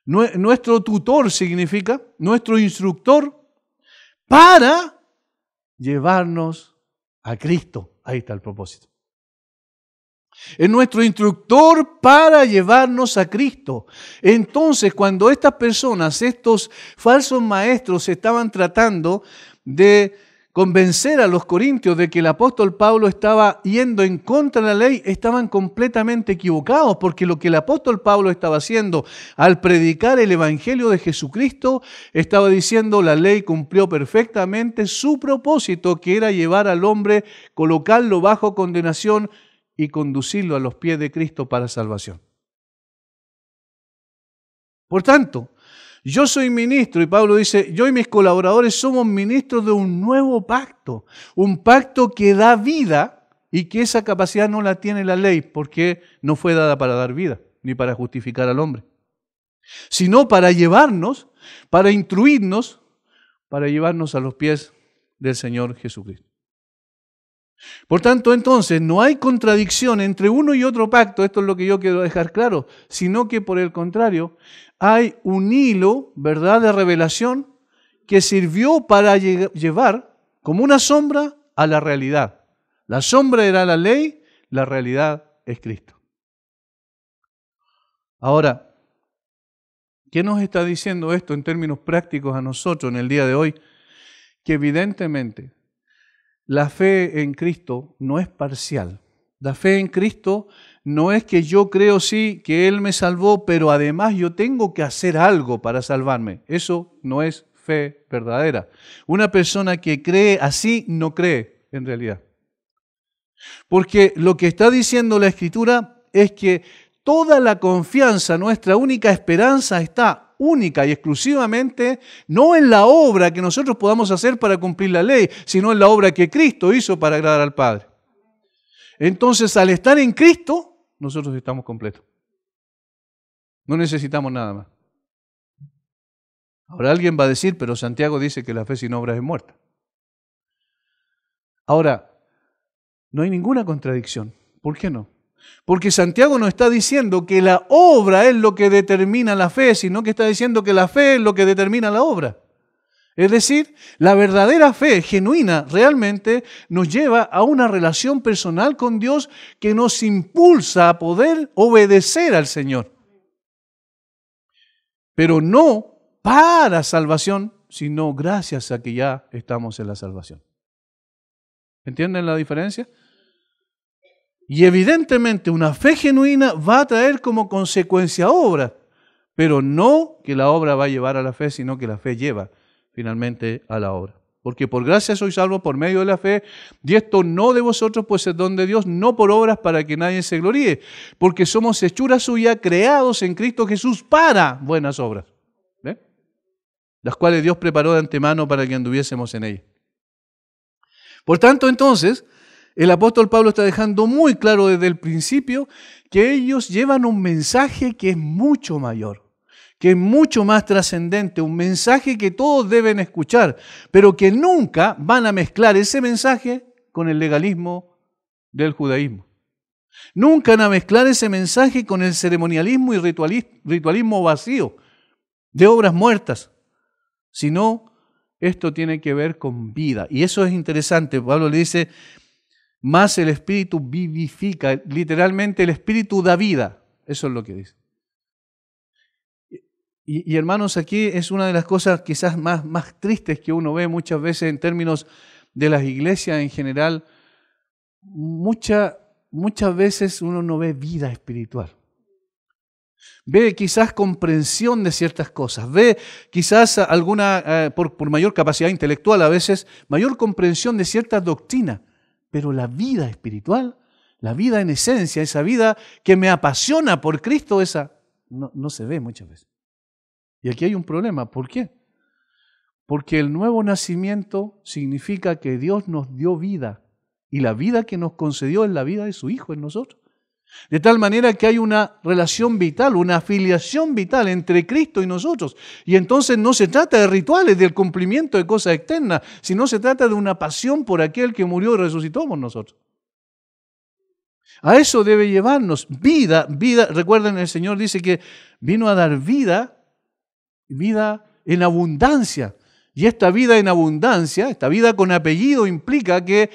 nuestro tutor significa, nuestro instructor, para llevarnos a Cristo. Ahí está el propósito. Es nuestro instructor para llevarnos a Cristo. Entonces, cuando estas personas, estos falsos maestros, estaban tratando de convencer a los corintios de que el apóstol Pablo estaba yendo en contra de la ley, estaban completamente equivocados, porque lo que el apóstol Pablo estaba haciendo al predicar el evangelio de Jesucristo, estaba diciendo la ley cumplió perfectamente su propósito, que era llevar al hombre, colocarlo bajo condenación y conducirlo a los pies de Cristo para salvación. Por tanto, yo soy ministro, y Pablo dice, yo y mis colaboradores somos ministros de un nuevo pacto, un pacto que da vida y que esa capacidad no la tiene la ley, porque no fue dada para dar vida, ni para justificar al hombre, sino para llevarnos, para instruirnos, para llevarnos a los pies del Señor Jesucristo. Por tanto, entonces, no hay contradicción entre uno y otro pacto, esto es lo que yo quiero dejar claro, sino que por el contrario, hay un hilo, ¿verdad?, de revelación que sirvió para llevar como una sombra a la realidad. La sombra era la ley, la realidad es Cristo. Ahora, ¿qué nos está diciendo esto en términos prácticos a nosotros en el día de hoy? Que evidentemente la fe en Cristo no es parcial. La fe en Cristo no es que yo creo sí que Él me salvó, pero además yo tengo que hacer algo para salvarme. Eso no es fe verdadera. Una persona que cree así no cree en realidad. Porque lo que está diciendo la Escritura es que toda la confianza, nuestra única esperanza está única y exclusivamente no en la obra que nosotros podamos hacer para cumplir la ley, sino en la obra que Cristo hizo para agradar al Padre. Entonces, al estar en Cristo, nosotros estamos completos. No necesitamos nada más. Ahora alguien va a decir, pero Santiago dice que la fe sin obras es muerta. Ahora, no hay ninguna contradicción. ¿Por qué no? Porque Santiago no está diciendo que la obra es lo que determina la fe, sino que está diciendo que la fe es lo que determina la obra. Es decir, la verdadera fe genuina realmente nos lleva a una relación personal con Dios que nos impulsa a poder obedecer al Señor. Pero no para salvación, sino gracias a que ya estamos en la salvación. ¿Entienden la diferencia? Y evidentemente una fe genuina va a traer como consecuencia obra, pero no que la obra va a llevar a la fe, sino que la fe lleva finalmente a la obra. Porque por gracia sois salvos por medio de la fe, y esto no de vosotros, pues es don de Dios, no por obras para que nadie se gloríe, porque somos hechura suya, creados en Cristo Jesús para buenas obras, ¿ve? Las cuales Dios preparó de antemano para que anduviésemos en ellas. Por tanto, entonces, el apóstol Pablo está dejando muy claro desde el principio que ellos llevan un mensaje que es mucho mayor, que es mucho más trascendente, un mensaje que todos deben escuchar, pero que nunca van a mezclar ese mensaje con el legalismo del judaísmo. Nunca van a mezclar ese mensaje con el ceremonialismo y ritualismo vacío de obras muertas, sino esto tiene que ver con vida. Y eso es interesante. Pablo le dice, más el Espíritu vivifica, literalmente el Espíritu da vida. Eso es lo que dice. Y hermanos, aquí es una de las cosas quizás más tristes que uno ve muchas veces en términos de las iglesias en general. Muchas veces uno no ve vida espiritual. Ve quizás comprensión de ciertas cosas, ve quizás alguna, por mayor capacidad intelectual a veces, mayor comprensión de ciertas doctrinas, pero la vida espiritual, la vida en esencia, esa vida que me apasiona por Cristo, esa no se ve muchas veces. Y aquí hay un problema. ¿Por qué? Porque el nuevo nacimiento significa que Dios nos dio vida y la vida que nos concedió es la vida de su Hijo en nosotros. De tal manera que hay una relación vital, una afiliación vital entre Cristo y nosotros. Y entonces no se trata de rituales, del cumplimiento de cosas externas, sino se trata de una pasión por aquel que murió y resucitó por nosotros. A eso debe llevarnos vida. Recuerden, el Señor dice que vino a dar vida en abundancia. Y esta vida en abundancia, esta vida con apellido, implica que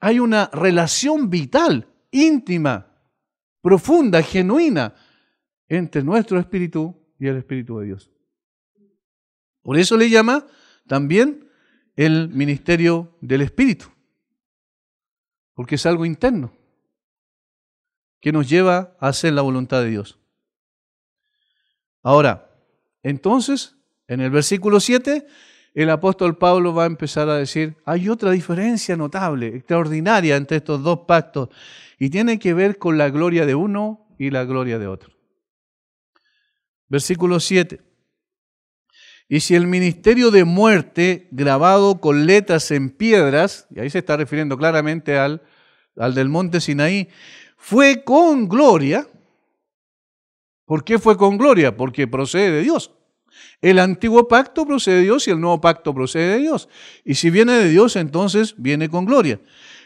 hay una relación vital, íntima, profunda, genuina, entre nuestro espíritu y el Espíritu de Dios. Por eso le llama también el ministerio del Espíritu, porque es algo interno que nos lleva a hacer la voluntad de Dios. Ahora, entonces, en el versículo 7, el apóstol Pablo va a empezar a decir, hay otra diferencia notable, extraordinaria entre estos dos pactos, y tiene que ver con la gloria de uno y la gloria de otro. Versículo 7. Y si el ministerio de muerte, grabado con letras en piedras, y ahí se está refiriendo claramente al del monte Sinaí, fue con gloria. ¿Por qué fue con gloria? Porque procede de Dios. El antiguo pacto procede de Dios y el nuevo pacto procede de Dios. Y si viene de Dios, entonces viene con gloria.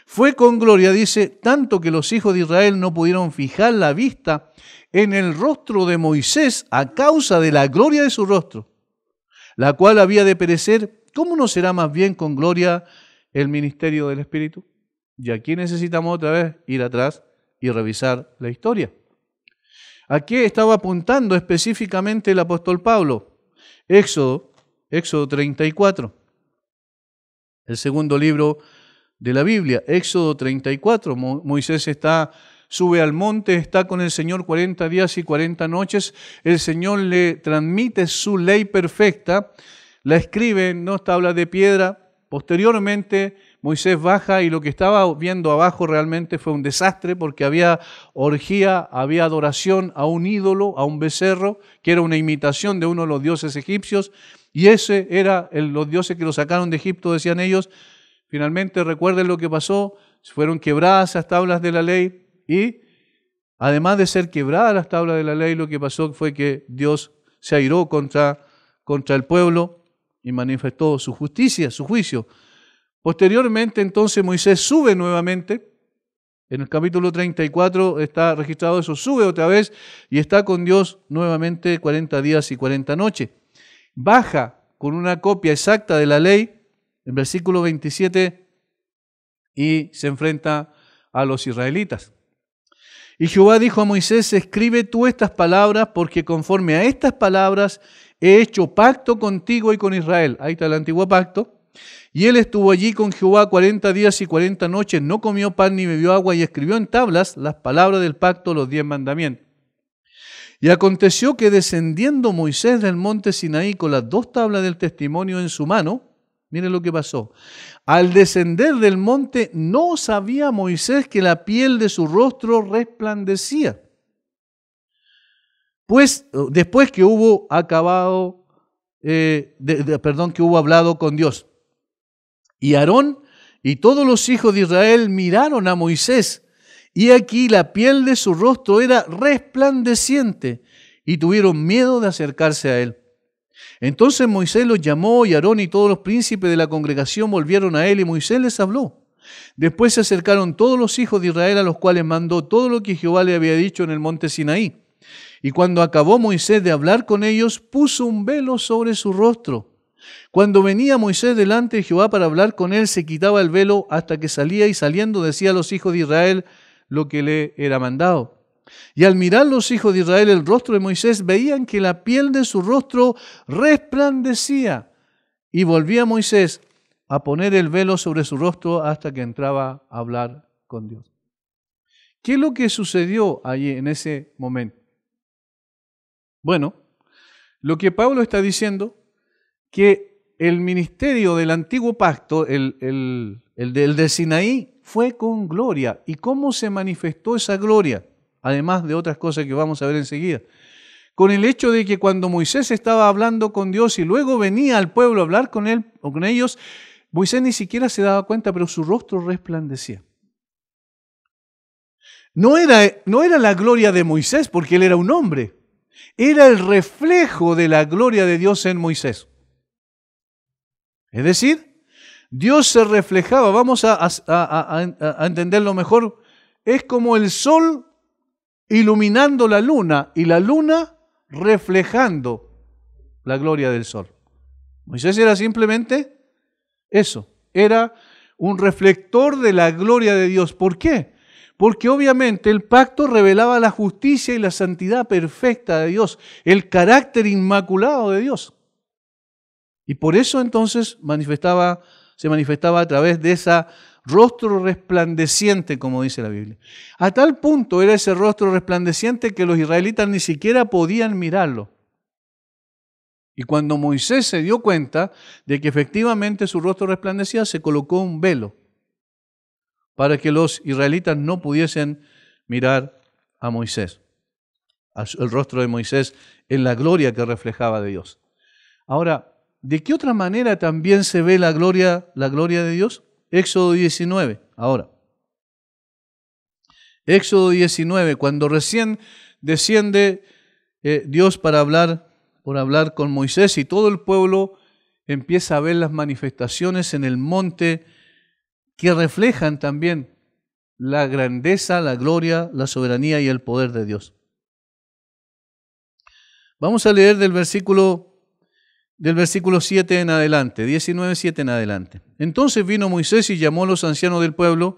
Fue con gloria, dice, tanto que los hijos de Israel no pudieron fijar la vista en el rostro de Moisés a causa de la gloria de su rostro, la cual había de perecer. ¿Cómo no será más bien con gloria el ministerio del Espíritu? Y aquí necesitamos otra vez ir atrás y revisar la historia. ¿A qué estaba apuntando específicamente el apóstol Pablo? Éxodo 34, el segundo libro de la Biblia. Éxodo 34, Moisés sube al monte, está con el Señor 40 días y 40 noches. El Señor le transmite su ley perfecta, la escribe en dos tablas de piedra. Posteriormente, Moisés baja y lo que estaba viendo abajo realmente fue un desastre porque había orgía, había adoración a un ídolo, a un becerro, que era una imitación de uno de los dioses egipcios, y ese era los dioses que lo sacaron de Egipto, decían ellos. Finalmente, recuerden lo que pasó, fueron quebradas esas tablas de la ley y además de ser quebradas las tablas de la ley, lo que pasó fue que Dios se airó contra el pueblo y manifestó su justicia, su juicio. Posteriormente, entonces, Moisés sube nuevamente. En el capítulo 34 está registrado eso, sube otra vez y está con Dios nuevamente 40 días y 40 noches. Baja con una copia exacta de la ley, en versículo 27, y se enfrenta a los israelitas. Y Jehová dijo a Moisés, escribe tú estas palabras, porque conforme a estas palabras he hecho pacto contigo y con Israel. Ahí está el antiguo pacto. Y él estuvo allí con Jehová 40 días y 40 noches, no comió pan ni bebió agua, y escribió en tablas las palabras del pacto, los 10 mandamientos. Y aconteció que descendiendo Moisés del monte Sinaí con las 2 tablas del testimonio en su mano, miren lo que pasó. Al descender del monte no sabía Moisés que la piel de su rostro resplandecía. Pues después que hubo acabado, que hubo hablado con Dios. Y Aarón y todos los hijos de Israel miraron a Moisés, y aquí la piel de su rostro era resplandeciente, y tuvieron miedo de acercarse a él. Entonces Moisés los llamó y Aarón y todos los príncipes de la congregación volvieron a él y Moisés les habló. Después se acercaron todos los hijos de Israel a los cuales mandó todo lo que Jehová le había dicho en el monte Sinaí. Y cuando acabó Moisés de hablar con ellos, puso un velo sobre su rostro. Cuando venía Moisés delante de Jehová para hablar con él, se quitaba el velo hasta que salía y saliendo decía a los hijos de Israel lo que le era mandado. Y al mirar los hijos de Israel el rostro de Moisés, veían que la piel de su rostro resplandecía. Y volvía Moisés a poner el velo sobre su rostro hasta que entraba a hablar con Dios. ¿Qué es lo que sucedió allí en ese momento? Bueno, lo que Pablo está diciendo, que el ministerio del antiguo pacto, el de Sinaí, fue con gloria. ¿Y cómo se manifestó esa gloria? Además de otras cosas que vamos a ver enseguida. Con el hecho de que cuando Moisés estaba hablando con Dios y luego venía al pueblo a hablar con él o con ellos, Moisés ni siquiera se daba cuenta, pero su rostro resplandecía. No era la gloria de Moisés, porque él era un hombre. Era el reflejo de la gloria de Dios en Moisés. Es decir, Dios se reflejaba, vamos a entenderlo mejor, es como el sol iluminando la luna y la luna reflejando la gloria del sol. Moisés era simplemente eso, era un reflector de la gloria de Dios. ¿Por qué? Porque obviamente el pacto revelaba la justicia y la santidad perfecta de Dios, el carácter inmaculado de Dios. Y por eso entonces se manifestaba a través de ese rostro resplandeciente, como dice la Biblia. A tal punto era ese rostro resplandeciente que los israelitas ni siquiera podían mirarlo. Y cuando Moisés se dio cuenta de que efectivamente su rostro resplandecía, se colocó un velo para que los israelitas no pudiesen mirar a Moisés, el rostro de Moisés en la gloria que reflejaba de Dios. Ahora, ¿de qué otra manera también se ve la gloria de Dios? Éxodo 19, ahora. Éxodo 19, cuando recién desciende Dios por hablar con Moisés y todo el pueblo empieza a ver las manifestaciones en el monte que reflejan también la grandeza, la gloria, la soberanía y el poder de Dios. Vamos a leer del versículo 7 en adelante, 19, 7 en adelante. Entonces vino Moisés y llamó a los ancianos del pueblo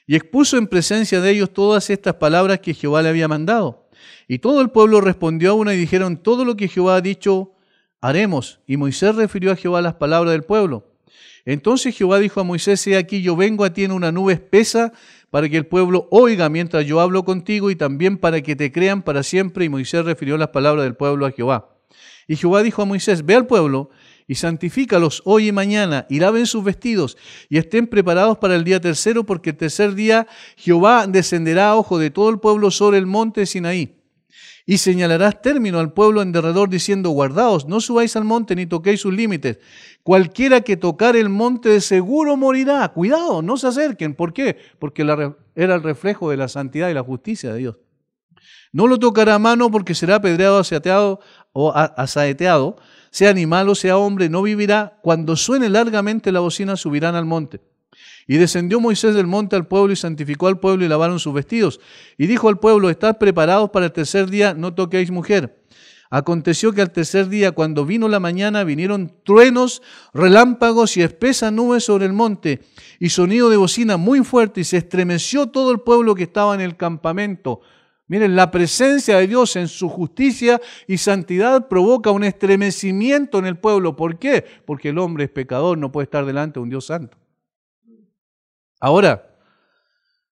y expuso en presencia de ellos todas estas palabras que Jehová le había mandado. Y todo el pueblo respondió a una y dijeron: todo lo que Jehová ha dicho haremos. Y Moisés refirió a Jehová las palabras del pueblo. Entonces Jehová dijo a Moisés: he aquí yo vengo a ti en una nube espesa para que el pueblo oiga mientras yo hablo contigo y también para que te crean para siempre. Y Moisés refirió las palabras del pueblo a Jehová. Y Jehová dijo a Moisés: ve al pueblo y santifícalos hoy y mañana, y laven sus vestidos, y estén preparados para el día tercero, porque el tercer día Jehová descenderá a ojo de todo el pueblo sobre el monte de Sinaí. Y señalarás término al pueblo en derredor, diciendo: guardaos, no subáis al monte, ni toquéis sus límites. Cualquiera que tocare el monte de seguro morirá. Cuidado, no se acerquen. ¿Por qué? Porque era el reflejo de la santidad y la justicia de Dios. No lo tocará a mano, porque será apedreado, asaeteado, sea animal o sea hombre, no vivirá. Cuando suene largamente la bocina, subirán al monte. Y descendió Moisés del monte al pueblo y santificó al pueblo y lavaron sus vestidos. Y dijo al pueblo: estad preparados para el tercer día, no toquéis mujer. Aconteció que al tercer día, cuando vino la mañana, vinieron truenos, relámpagos y espesas nubes sobre el monte, y sonido de bocina muy fuerte, y se estremeció todo el pueblo que estaba en el campamento. Miren, la presencia de Dios en su justicia y santidad provoca un estremecimiento en el pueblo. ¿Por qué? Porque el hombre es pecador, no puede estar delante de un Dios santo. Ahora,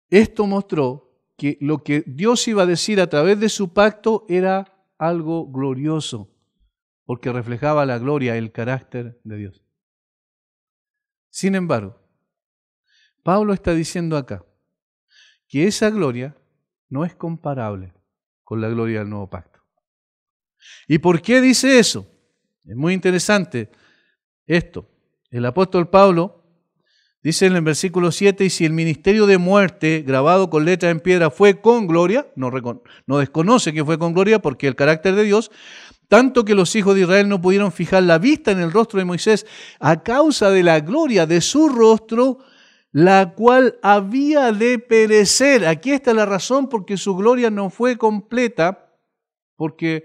esto mostró que lo que Dios iba a decir a través de su pacto era algo glorioso, porque reflejaba la gloria y el carácter de Dios. Sin embargo, Pablo está diciendo acá que esa gloria no es comparable con la gloria del nuevo pacto. ¿Y por qué dice eso? Es muy interesante esto. El apóstol Pablo Dice en el versículo 7, y si el ministerio de muerte, grabado con letra en piedra, fue con gloria, no desconoce que fue con gloria porque el carácter de Dios, tanto que los hijos de Israel no pudieron fijar la vista en el rostro de Moisés a causa de la gloria de su rostro, la cual había de perecer. Aquí está la razón porque su gloria no fue completa, porque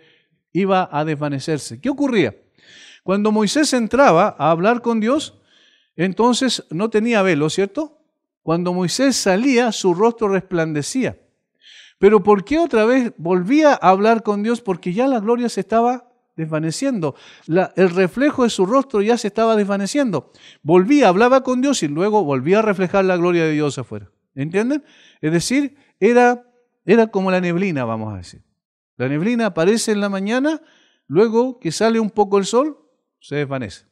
iba a desvanecerse. ¿Qué ocurría? Cuando Moisés entraba a hablar con Dios, entonces no tenía velo, ¿cierto? Cuando Moisés salía, su rostro resplandecía. Pero ¿por qué otra vez volvía a hablar con Dios? Porque ya la gloria se estaba desvaneciendo. El reflejo de su rostro ya se estaba desvaneciendo. Volvía, hablaba con Dios y luego volvía a reflejar la gloria de Dios afuera. ¿Entienden? Es decir, era como la neblina, vamos a decir. La neblina aparece en la mañana, luego que sale un poco el sol, se desvanece.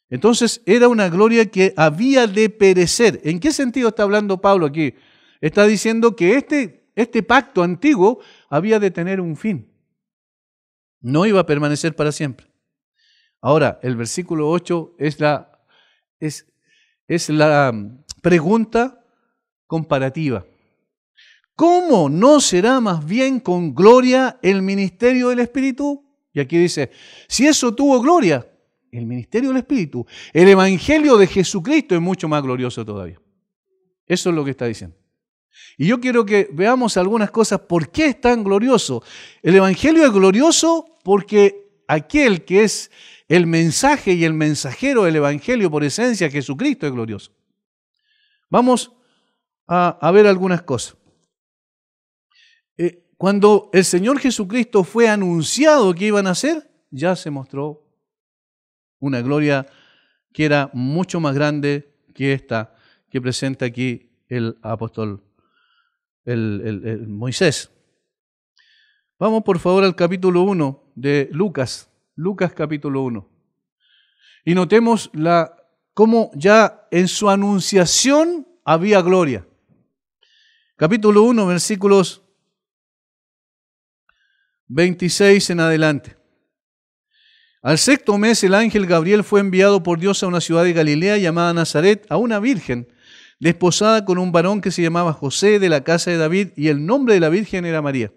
Entonces era una gloria que había de perecer. ¿En qué sentido está hablando Pablo aquí? Está diciendo que este pacto antiguo había de tener un fin. No iba a permanecer para siempre. Ahora, el versículo 8 es la pregunta comparativa. ¿Cómo no será más bien con gloria el ministerio del Espíritu? Y aquí dice, si eso tuvo gloria, el ministerio del Espíritu, el Evangelio de Jesucristo es mucho más glorioso todavía. Eso es lo que está diciendo. Y yo quiero que veamos algunas cosas. ¿Por qué es tan glorioso? El Evangelio es glorioso porque aquel que es el mensaje y el mensajero del Evangelio por esencia, Jesucristo, es glorioso. Vamos a ver algunas cosas. Cuando el Señor Jesucristo fue anunciado que iba a nacer, ya se mostró una gloria que era mucho más grande que esta que presenta aquí el apóstol el Moisés. Vamos por favor al capítulo 1 de Lucas capítulo 1. Y notemos cómo ya en su anunciación había gloria. Capítulo 1, versículos 26 en adelante. Al sexto mes el ángel Gabriel fue enviado por Dios a una ciudad de Galilea llamada Nazaret, a una virgen, desposada con un varón que se llamaba José, de la casa de David, y el nombre de la virgen era María.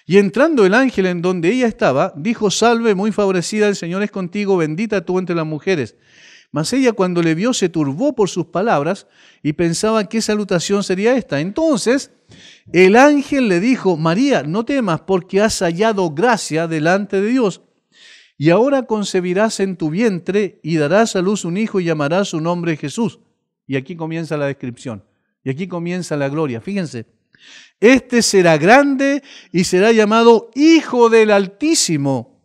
Y entrando el ángel en donde ella estaba, dijo: Salve, muy favorecida, el Señor es contigo, bendita tú entre las mujeres. Mas ella, cuando le vio, se turbó por sus palabras y pensaba qué salutación sería esta. Entonces el ángel le dijo: María, no temas, porque has hallado gracia delante de Dios. Y ahora concebirás en tu vientre y darás a luz un hijo y llamarás su nombre Jesús. Y aquí comienza la descripción. Y aquí comienza la gloria. Fíjense. Este será grande y será llamado Hijo del Altísimo.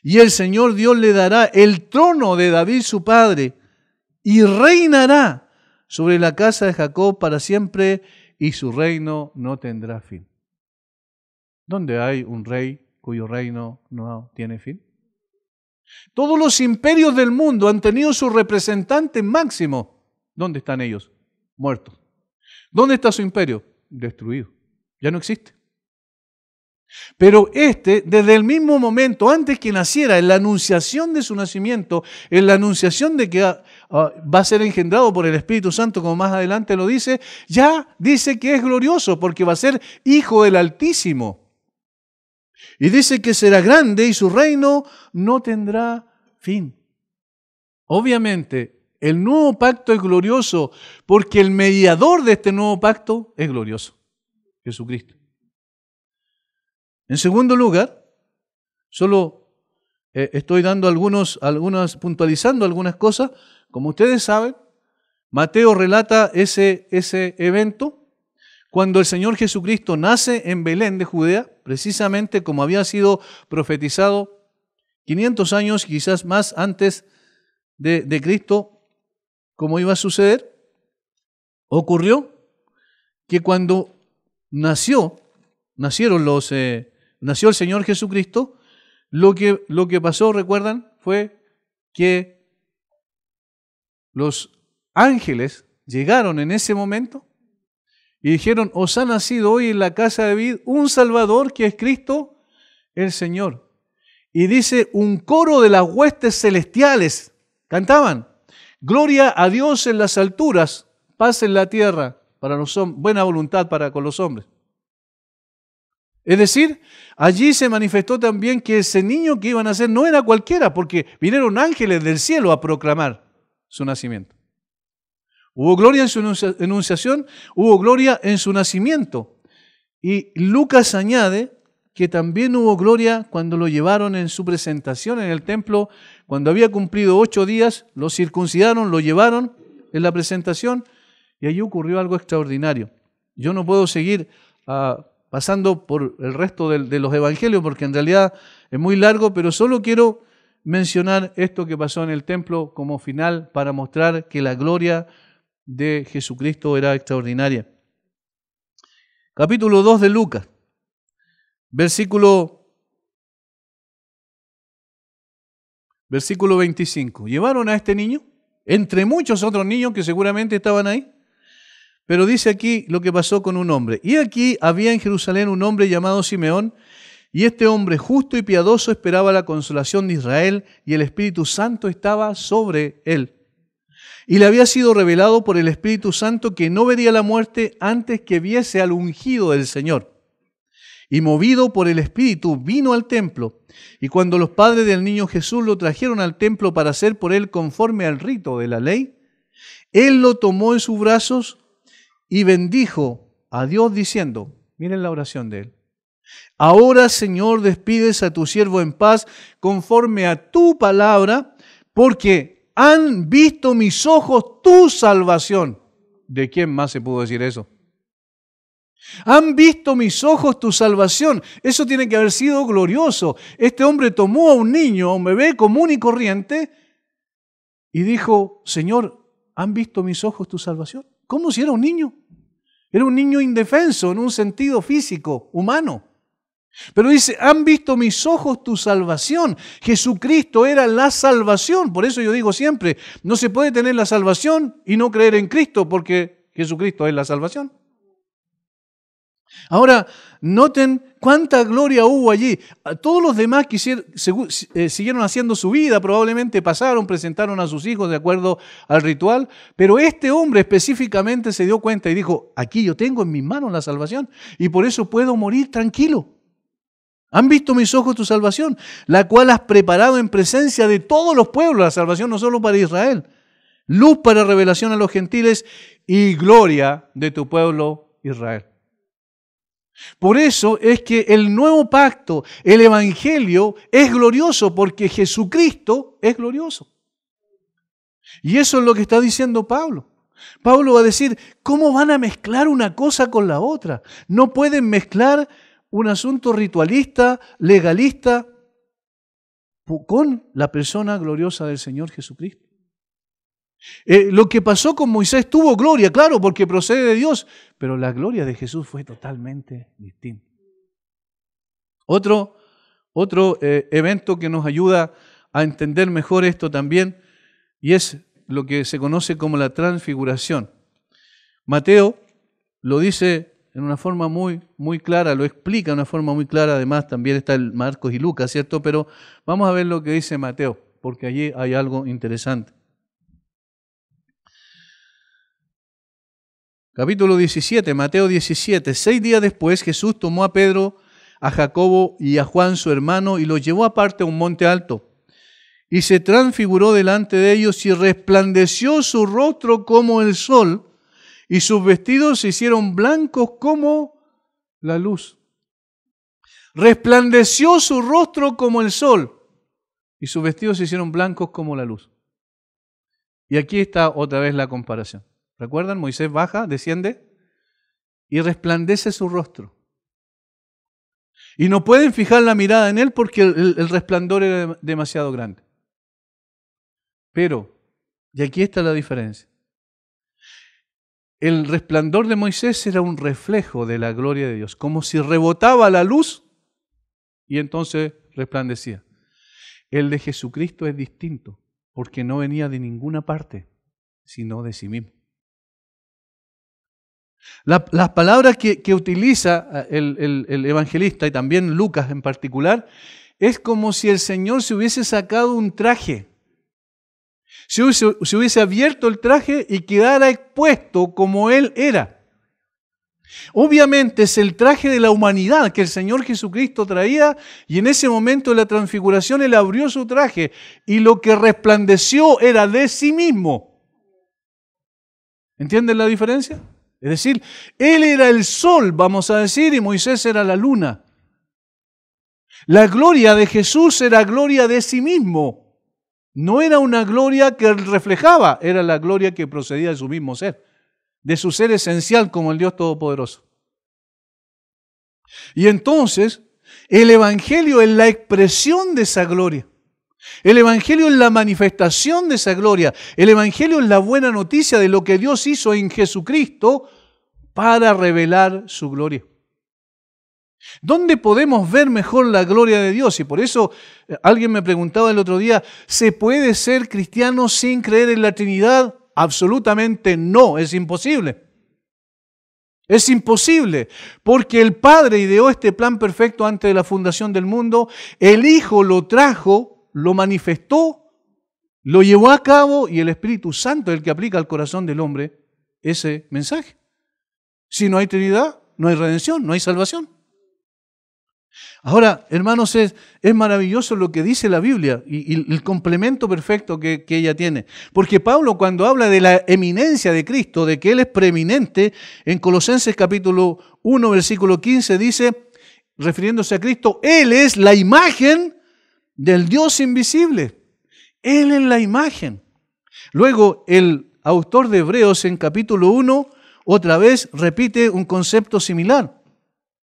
Y el Señor Dios le dará el trono de David su padre y reinará sobre la casa de Jacob para siempre y su reino no tendrá fin. ¿Dónde hay un rey cuyo reino no tiene fin? Todos los imperios del mundo han tenido su representante máximo. ¿Dónde están ellos? Muertos. ¿Dónde está su imperio? Destruido. Ya no existe. Pero desde el mismo momento, antes que naciera, en la anunciación de su nacimiento, en la anunciación de que va a ser engendrado por el Espíritu Santo, como más adelante lo dice, ya dice que es glorioso porque va a ser Hijo del Altísimo. Y dice que será grande y su reino no tendrá fin. Obviamente, el nuevo pacto es glorioso porque el mediador de este nuevo pacto es glorioso, Jesucristo. En segundo lugar, solo estoy dando puntualizando algunas cosas. Como ustedes saben, Mateo relata ese evento cuando el Señor Jesucristo nace en Belén de Judea, precisamente como había sido profetizado 500 años, quizás más antes de Cristo, como iba a suceder. Ocurrió que cuando nació el Señor Jesucristo, lo que pasó, recuerdan, fue que los ángeles llegaron en ese momento y dijeron: os ha nacido hoy en la casa de David un Salvador que es Cristo el Señor. Y dice, un coro de las huestes celestiales cantaban: Gloria a Dios en las alturas, paz en la tierra, para los hombres, buena voluntad para con los hombres. Es decir, allí se manifestó también que ese niño que iban a nacer no era cualquiera, porque vinieron ángeles del cielo a proclamar su nacimiento. Hubo gloria en su enunciación, hubo gloria en su nacimiento. Y Lucas añade que también hubo gloria cuando lo llevaron en su presentación en el templo, cuando había cumplido 8 días, lo circuncidaron, lo llevaron en la presentación y allí ocurrió algo extraordinario. Yo no puedo seguir pasando por el resto de los evangelios porque en realidad es muy largo, pero solo quiero mencionar esto que pasó en el templo como final para mostrar que la gloria de Jesucristo era extraordinaria. Capítulo 2 de Lucas, versículo 25. Llevaron a este niño, entre muchos otros niños que seguramente estaban ahí, pero dice aquí lo que pasó con un hombre. Y aquí había en Jerusalén un hombre llamado Simeón, y este hombre justo y piadoso esperaba la consolación de Israel, y el Espíritu Santo estaba sobre él. Y le había sido revelado por el Espíritu Santo que no vería la muerte antes que viese al ungido del Señor. Y movido por el Espíritu vino al templo. Y cuando los padres del niño Jesús lo trajeron al templo para hacer por él conforme al rito de la ley, él lo tomó en sus brazos y bendijo a Dios diciendo, miren la oración de él, ahora Señor despides a tu siervo en paz conforme a tu palabra, porque han visto mis ojos tu salvación. ¿De quién más se pudo decir eso? Han visto mis ojos tu salvación. Eso tiene que haber sido glorioso. Este hombre tomó a un niño, a un bebé común y corriente, y dijo, Señor, ¿han visto mis ojos tu salvación? ¿Cómo si era un niño? Era un niño indefenso en un sentido físico, humano. Pero dice, han visto mis ojos tu salvación. Jesucristo era la salvación. Por eso yo digo siempre, no se puede tener la salvación y no creer en Cristo, porque Jesucristo es la salvación. Ahora, noten cuánta gloria hubo allí. Todos los demás siguieron haciendo su vida, probablemente pasaron, presentaron a sus hijos de acuerdo al ritual, pero este hombre específicamente se dio cuenta y dijo, aquí yo tengo en mis manos la salvación y por eso puedo morir tranquilo. Han visto mis ojos tu salvación, la cual has preparado en presencia de todos los pueblos, la salvación no solo para Israel, luz para revelación a los gentiles y gloria de tu pueblo Israel. Por eso es que el nuevo pacto, el evangelio, es glorioso porque Jesucristo es glorioso. Y eso es lo que está diciendo Pablo. Pablo va a decir, ¿cómo van a mezclar una cosa con la otra? No pueden mezclar un asunto ritualista, legalista, con la persona gloriosa del Señor Jesucristo. Lo que pasó con Moisés tuvo gloria, claro, porque procede de Dios, pero la gloria de Jesús fue totalmente distinta. Otro evento que nos ayuda a entender mejor esto también, y es lo que se conoce como la transfiguración. Mateo lo dice en una forma muy, muy clara, lo explica de una forma muy clara, además también está el Marcos y Lucas, ¿cierto? Pero vamos a ver lo que dice Mateo, porque allí hay algo interesante. Capítulo 17, Mateo 17. 6 días después Jesús tomó a Pedro, a Jacobo y a Juan su hermano y los llevó aparte a un monte alto. Y se transfiguró delante de ellos y resplandeció su rostro como el sol y sus vestidos se hicieron blancos como la luz. Resplandeció su rostro como el sol y sus vestidos se hicieron blancos como la luz. Y aquí está otra vez la comparación. ¿Recuerdan? Moisés baja, desciende y resplandece su rostro. Y no pueden fijar la mirada en él porque el resplandor era demasiado grande. Pero, y aquí está la diferencia. El resplandor de Moisés era un reflejo de la gloria de Dios, como si rebotaba la luz y entonces resplandecía. El de Jesucristo es distinto, porque no venía de ninguna parte, sino de sí mismo. Las palabras que utiliza el evangelista y también Lucas en particular, es como si el Señor se hubiese sacado un traje. se hubiese abierto el traje y quedara expuesto como Él era. Obviamente es el traje de la humanidad que el Señor Jesucristo traía, y en ese momento de la transfiguración Él abrió su traje y lo que resplandeció era de sí mismo. ¿Entienden la diferencia? Es decir, Él era el sol, vamos a decir, y Moisés era la luna. La gloria de Jesús era gloria de sí mismo. No era una gloria que Él reflejaba, era la gloria que procedía de su mismo ser, de su ser esencial como el Dios Todopoderoso. Y entonces, el Evangelio es la expresión de esa gloria. El Evangelio es la manifestación de esa gloria. El Evangelio es la buena noticia de lo que Dios hizo en Jesucristo para revelar su gloria. ¿Dónde podemos ver mejor la gloria de Dios? Y por eso alguien me preguntaba el otro día, ¿se puede ser cristiano sin creer en la Trinidad? Absolutamente no, es imposible. Es imposible, porque el Padre ideó este plan perfecto antes de la fundación del mundo, el Hijo lo trajo, lo manifestó, lo llevó a cabo y el Espíritu Santo es el que aplica al corazón del hombre ese mensaje. Si no hay Trinidad, no hay redención, no hay salvación. Ahora, hermanos, es maravilloso lo que dice la Biblia y el complemento perfecto que ella tiene. Porque Pablo, cuando habla de la eminencia de Cristo, de que Él es preeminente, en Colosenses capítulo 1, versículo 15, dice, refiriéndose a Cristo, Él es la imagen del Dios invisible. Él es la imagen. Luego, el autor de Hebreos en capítulo 1, otra vez repite un concepto similar,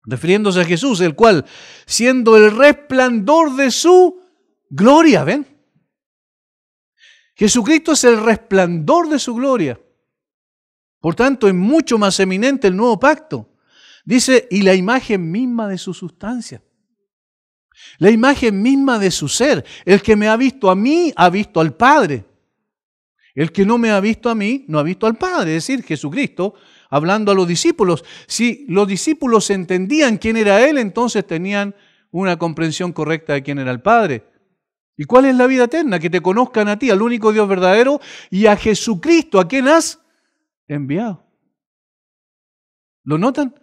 refiriéndose a Jesús, el cual, siendo el resplandor de su gloria, ¿ven? Jesucristo es el resplandor de su gloria. Por tanto, es mucho más eminente el nuevo pacto. Dice, y la imagen misma de su sustancia. La imagen misma de su ser. El que me ha visto a mí, ha visto al Padre. El que no me ha visto a mí, no ha visto al Padre. Es decir, Jesucristo, hablando a los discípulos, si los discípulos entendían quién era Él, entonces tenían una comprensión correcta de quién era el Padre. ¿Y cuál es la vida eterna? Que te conozcan a ti, al único Dios verdadero, y a Jesucristo, a quien has enviado. ¿Lo notan?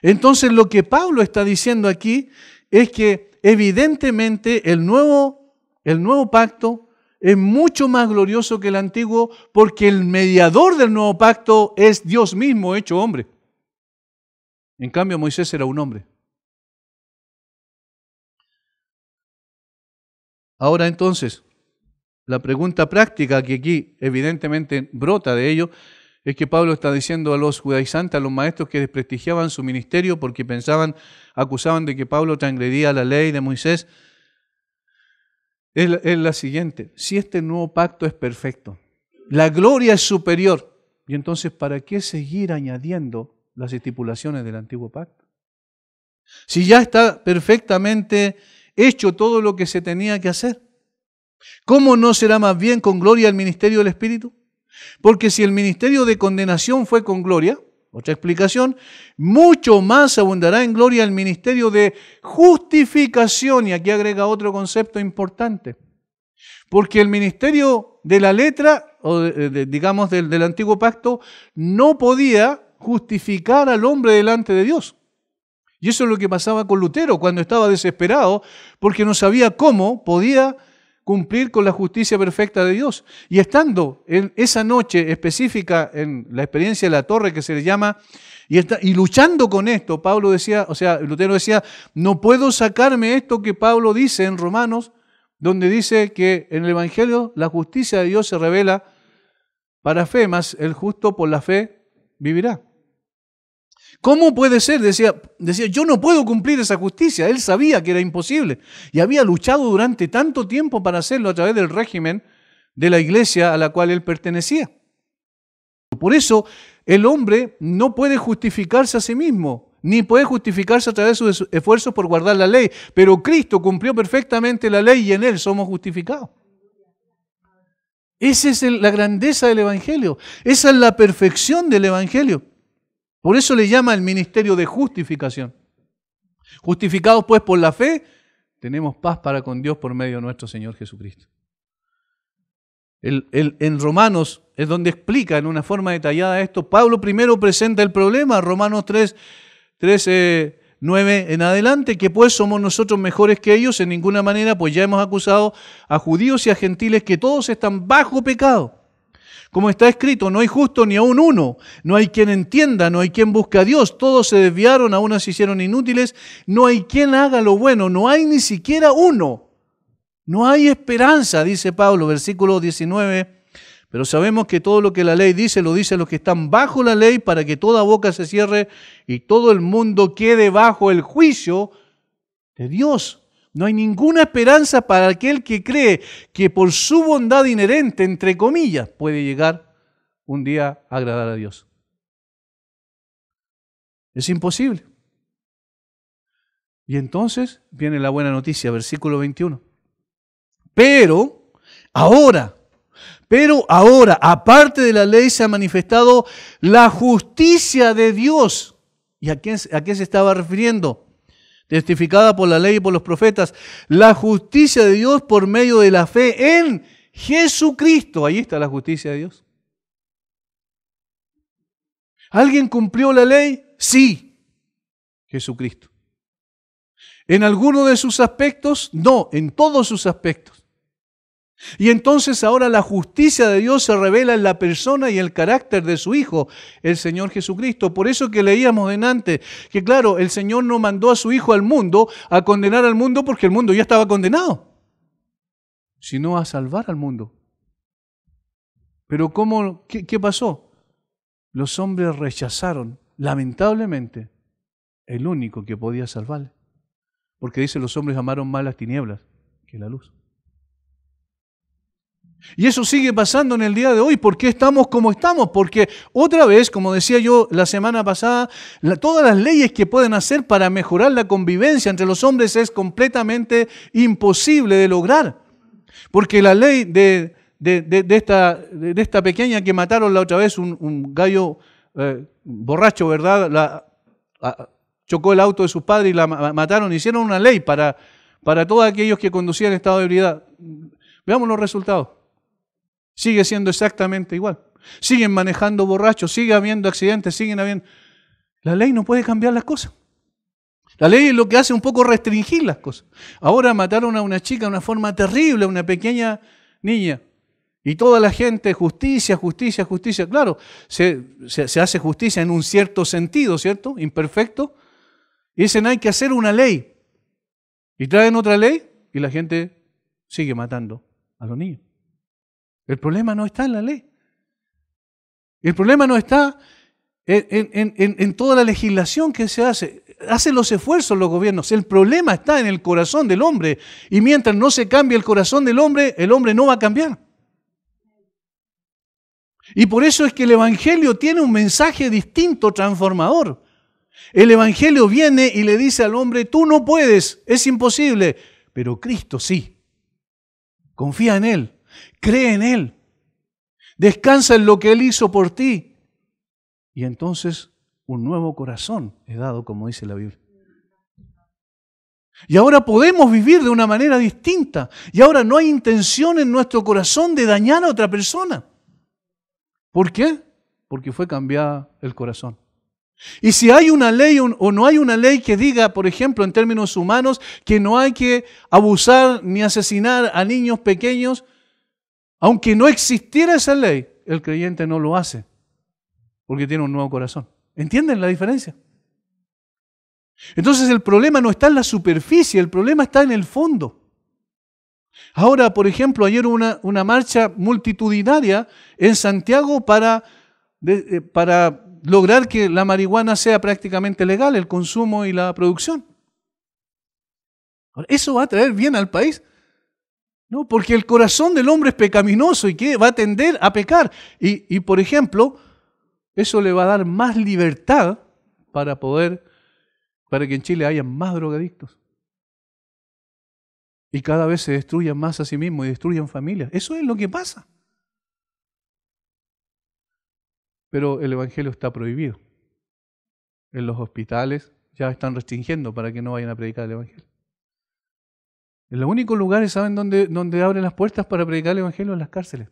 Entonces lo que Pablo está diciendo aquí es que evidentemente el nuevo pacto es mucho más glorioso que el antiguo, porque el mediador del nuevo pacto es Dios mismo hecho hombre. En cambio, Moisés era un hombre. Ahora entonces, la pregunta práctica que aquí evidentemente brota de ello, es que Pablo está diciendo a los judaizantes, a los maestros que desprestigiaban su ministerio porque acusaban de que Pablo transgredía la ley de Moisés, es la siguiente: si este nuevo pacto es perfecto, la gloria es superior, y entonces ¿para qué seguir añadiendo las estipulaciones del antiguo pacto? Si ya está perfectamente hecho todo lo que se tenía que hacer, ¿cómo no será más bien con gloria el ministerio del Espíritu? Porque si el ministerio de condenación fue con gloria, otra explicación, mucho más abundará en gloria el ministerio de justificación. Y aquí agrega otro concepto importante. Porque el ministerio de la letra, o digamos del antiguo pacto, no podía justificar al hombre delante de Dios. Y eso es lo que pasaba con Lutero cuando estaba desesperado porque no sabía cómo podía cumplir con la justicia perfecta de Dios. Y estando en esa noche específica en la experiencia de la torre que se le llama, y luchando con esto, Lutero decía, no puedo sacarme esto que Pablo dice en Romanos, donde dice que en el Evangelio la justicia de Dios se revela para fe, mas el justo por la fe vivirá. ¿Cómo puede ser? Decía, yo no puedo cumplir esa justicia. Él sabía que era imposible y había luchado durante tanto tiempo para hacerlo a través del régimen de la iglesia a la cual él pertenecía. Por eso el hombre no puede justificarse a sí mismo, ni puede justificarse a través de sus esfuerzos por guardar la ley, pero Cristo cumplió perfectamente la ley y en Él somos justificados. Esa es la grandeza del Evangelio, esa es la perfección del Evangelio. Por eso le llama el ministerio de justificación. Justificados pues por la fe, tenemos paz para con Dios por medio de nuestro Señor Jesucristo. En Romanos es donde explica en una forma detallada esto. Pablo primero presenta el problema, Romanos 9 en adelante, que pues somos nosotros mejores que ellos en ninguna manera, pues ya hemos acusado a judíos y a gentiles que todos están bajo pecado. Como está escrito, no hay justo ni aun uno, no hay quien entienda, no hay quien busque a Dios, todos se desviaron, a unas se hicieron inútiles, no hay quien haga lo bueno, no hay ni siquiera uno. No hay esperanza, dice Pablo, versículo 19. Pero sabemos que todo lo que la ley dice, lo dicen los que están bajo la ley, para que toda boca se cierre y todo el mundo quede bajo el juicio de Dios. No hay ninguna esperanza para aquel que cree que por su bondad inherente, entre comillas, puede llegar un día a agradar a Dios. Es imposible. Y entonces viene la buena noticia, versículo 21. Pero ahora, aparte de la ley se ha manifestado la justicia de Dios. ¿Y a qué se estaba refiriendo? Testificada por la ley y por los profetas. La justicia de Dios por medio de la fe en Jesucristo. Ahí está la justicia de Dios. ¿Alguien cumplió la ley? Sí, Jesucristo. ¿En alguno de sus aspectos? No, en todos sus aspectos. Y entonces ahora la justicia de Dios se revela en la persona y el carácter de su Hijo, el Señor Jesucristo. Por eso que leíamos delante, que claro, el Señor no mandó a su Hijo al mundo a condenar al mundo porque el mundo ya estaba condenado, sino a salvar al mundo. Pero ¿qué pasó? Los hombres rechazaron, lamentablemente, el único que podía salvarle. Porque dice, los hombres amaron más las tinieblas que la luz. Y eso sigue pasando en el día de hoy. ¿Por qué estamos como estamos? Porque otra vez, como decía yo la semana pasada, todas las leyes que pueden hacer para mejorar la convivencia entre los hombres es completamente imposible de lograr. Porque la ley de esta pequeña que mataron la otra vez, un gallo borracho, ¿verdad? Chocó el auto de sus padres y la mataron. Hicieron una ley para todos aquellos que conducían en estado de ebriedad. Veamos los resultados. Sigue siendo exactamente igual. Siguen manejando borrachos, sigue habiendo accidentes, siguen habiendo... La ley no puede cambiar las cosas. La ley lo que hace es un poco restringir las cosas. Ahora mataron a una chica de una forma terrible, a una pequeña niña. Y toda la gente, justicia, justicia, justicia. Claro, se hace justicia en un cierto sentido, ¿cierto? Imperfecto. Y dicen, hay que hacer una ley. Y traen otra ley y la gente sigue matando a los niños. El problema no está en la ley. El problema no está en toda la legislación que se hace. Hacen los esfuerzos los gobiernos. El problema está en el corazón del hombre. Y mientras no se cambie el corazón del hombre, el hombre no va a cambiar. Y por eso es que el Evangelio tiene un mensaje distinto, transformador. El Evangelio viene y le dice al hombre, tú no puedes, es imposible, pero Cristo sí. Confía en Él. Cree en Él, descansa en lo que Él hizo por ti y entonces un nuevo corazón es dado, como dice la Biblia. Y ahora podemos vivir de una manera distinta y ahora no hay intención en nuestro corazón de dañar a otra persona. ¿Por qué? Porque fue cambiada el corazón. Y si hay una ley o no hay una ley que diga, por ejemplo, en términos humanos, que no hay que abusar ni asesinar a niños pequeños, aunque no existiera esa ley, el creyente no lo hace, porque tiene un nuevo corazón. ¿Entienden la diferencia? Entonces el problema no está en la superficie, el problema está en el fondo. Ahora, por ejemplo, ayer hubo una marcha multitudinaria en Santiago para lograr que la marihuana sea prácticamente legal, el consumo y la producción. ¿Eso va a traer bien al país? No, porque el corazón del hombre es pecaminoso y que va a tender a pecar. Y por ejemplo, eso le va a dar más libertad para que en Chile haya más drogadictos. Y cada vez se destruyan más a sí mismos y destruyan familias. Eso es lo que pasa. Pero el Evangelio está prohibido. En los hospitales ya están restringiendo para que no vayan a predicar el Evangelio. En los únicos lugares, ¿saben dónde abren las puertas para predicar el Evangelio? En las cárceles.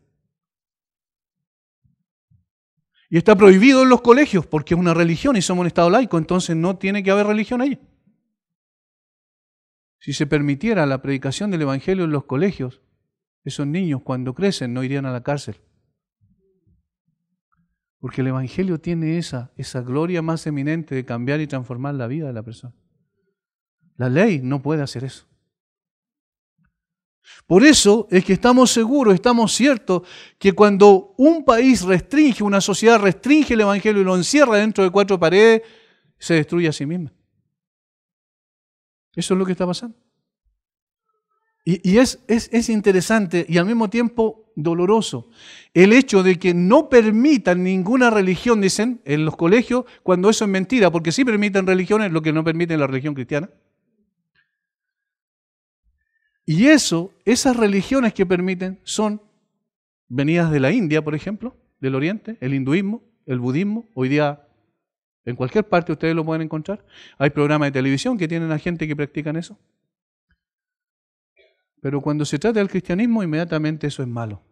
Y está prohibido en los colegios porque es una religión y somos un Estado laico, entonces no tiene que haber religión ahí. Si se permitiera la predicación del Evangelio en los colegios, esos niños cuando crecen no irían a la cárcel. Porque el Evangelio tiene esa gloria más eminente de cambiar y transformar la vida de la persona. La ley no puede hacer eso. Por eso es que estamos seguros, estamos ciertos, que cuando un país restringe, una sociedad restringe el Evangelio y lo encierra dentro de 4 paredes, se destruye a sí misma. Eso es lo que está pasando. Y es interesante y al mismo tiempo doloroso el hecho de que no permitan ninguna religión, dicen, en los colegios, cuando eso es mentira, porque sí permiten religiones, lo que no permiten la religión cristiana. Y esas religiones que permiten son venidas de la India, por ejemplo, del Oriente, el hinduismo, el budismo. Hoy día en cualquier parte ustedes lo pueden encontrar. Hay programas de televisión que tienen a gente que practican eso. Pero cuando se trata del cristianismo, inmediatamente eso es malo.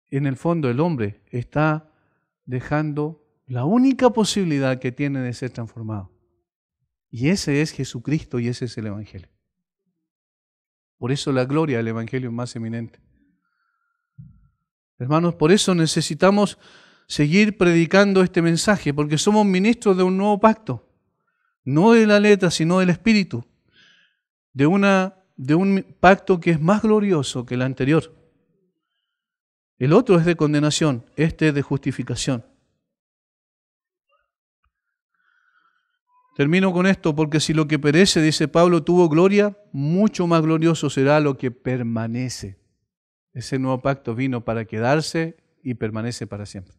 En el fondo el hombre está dejando la única posibilidad que tiene de ser transformado. Y ese es Jesucristo y ese es el Evangelio. Por eso la gloria del Evangelio es más eminente. Hermanos, por eso necesitamos seguir predicando este mensaje, porque somos ministros de un nuevo pacto, no de la letra, sino del Espíritu, de un pacto que es más glorioso que el anterior. El otro es de condenación, este es de justificación. Termino con esto, porque si lo que perece, dice Pablo, tuvo gloria, mucho más glorioso será lo que permanece. Ese nuevo pacto vino para quedarse y permanece para siempre.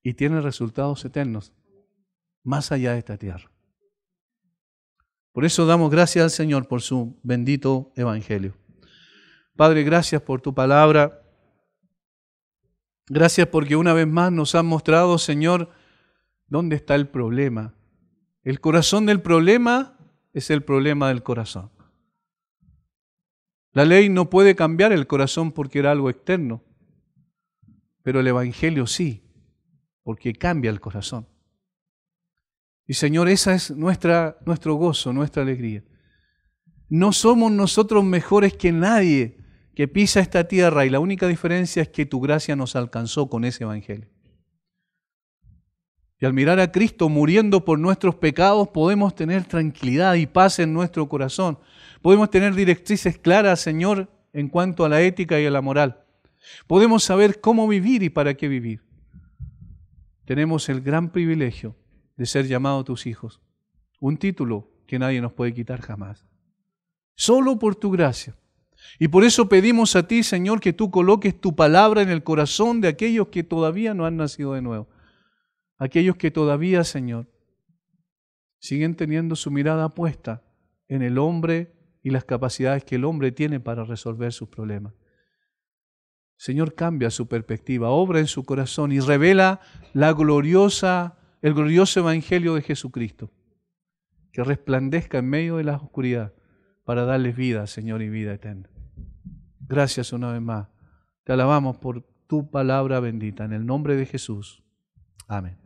Y tiene resultados eternos, más allá de esta tierra. Por eso damos gracias al Señor por su bendito Evangelio. Padre, gracias por tu palabra. Gracias porque una vez más nos has mostrado, Señor, dónde está el problema. El corazón del problema es el problema del corazón. La ley no puede cambiar el corazón porque era algo externo, pero el Evangelio sí, porque cambia el corazón. Y Señor, esa es nuestro gozo, nuestra alegría. No somos nosotros mejores que nadie que pisa esta tierra y la única diferencia es que tu gracia nos alcanzó con ese Evangelio. Y al mirar a Cristo muriendo por nuestros pecados podemos tener tranquilidad y paz en nuestro corazón. Podemos tener directrices claras, Señor, en cuanto a la ética y a la moral. Podemos saber cómo vivir y para qué vivir. Tenemos el gran privilegio de ser llamados tus hijos. Un título que nadie nos puede quitar jamás. Solo por tu gracia. Y por eso pedimos a ti, Señor, que tú coloques tu palabra en el corazón de aquellos que todavía no han nacido de nuevo. Aquellos que todavía, Señor, siguen teniendo su mirada puesta en el hombre y las capacidades que el hombre tiene para resolver sus problemas. Señor, cambia su perspectiva, obra en su corazón y revela el glorioso Evangelio de Jesucristo, que resplandezca en medio de la oscuridad para darles vida, Señor, y vida eterna. Gracias una vez más. Te alabamos por tu palabra bendita. En el nombre de Jesús. Amén.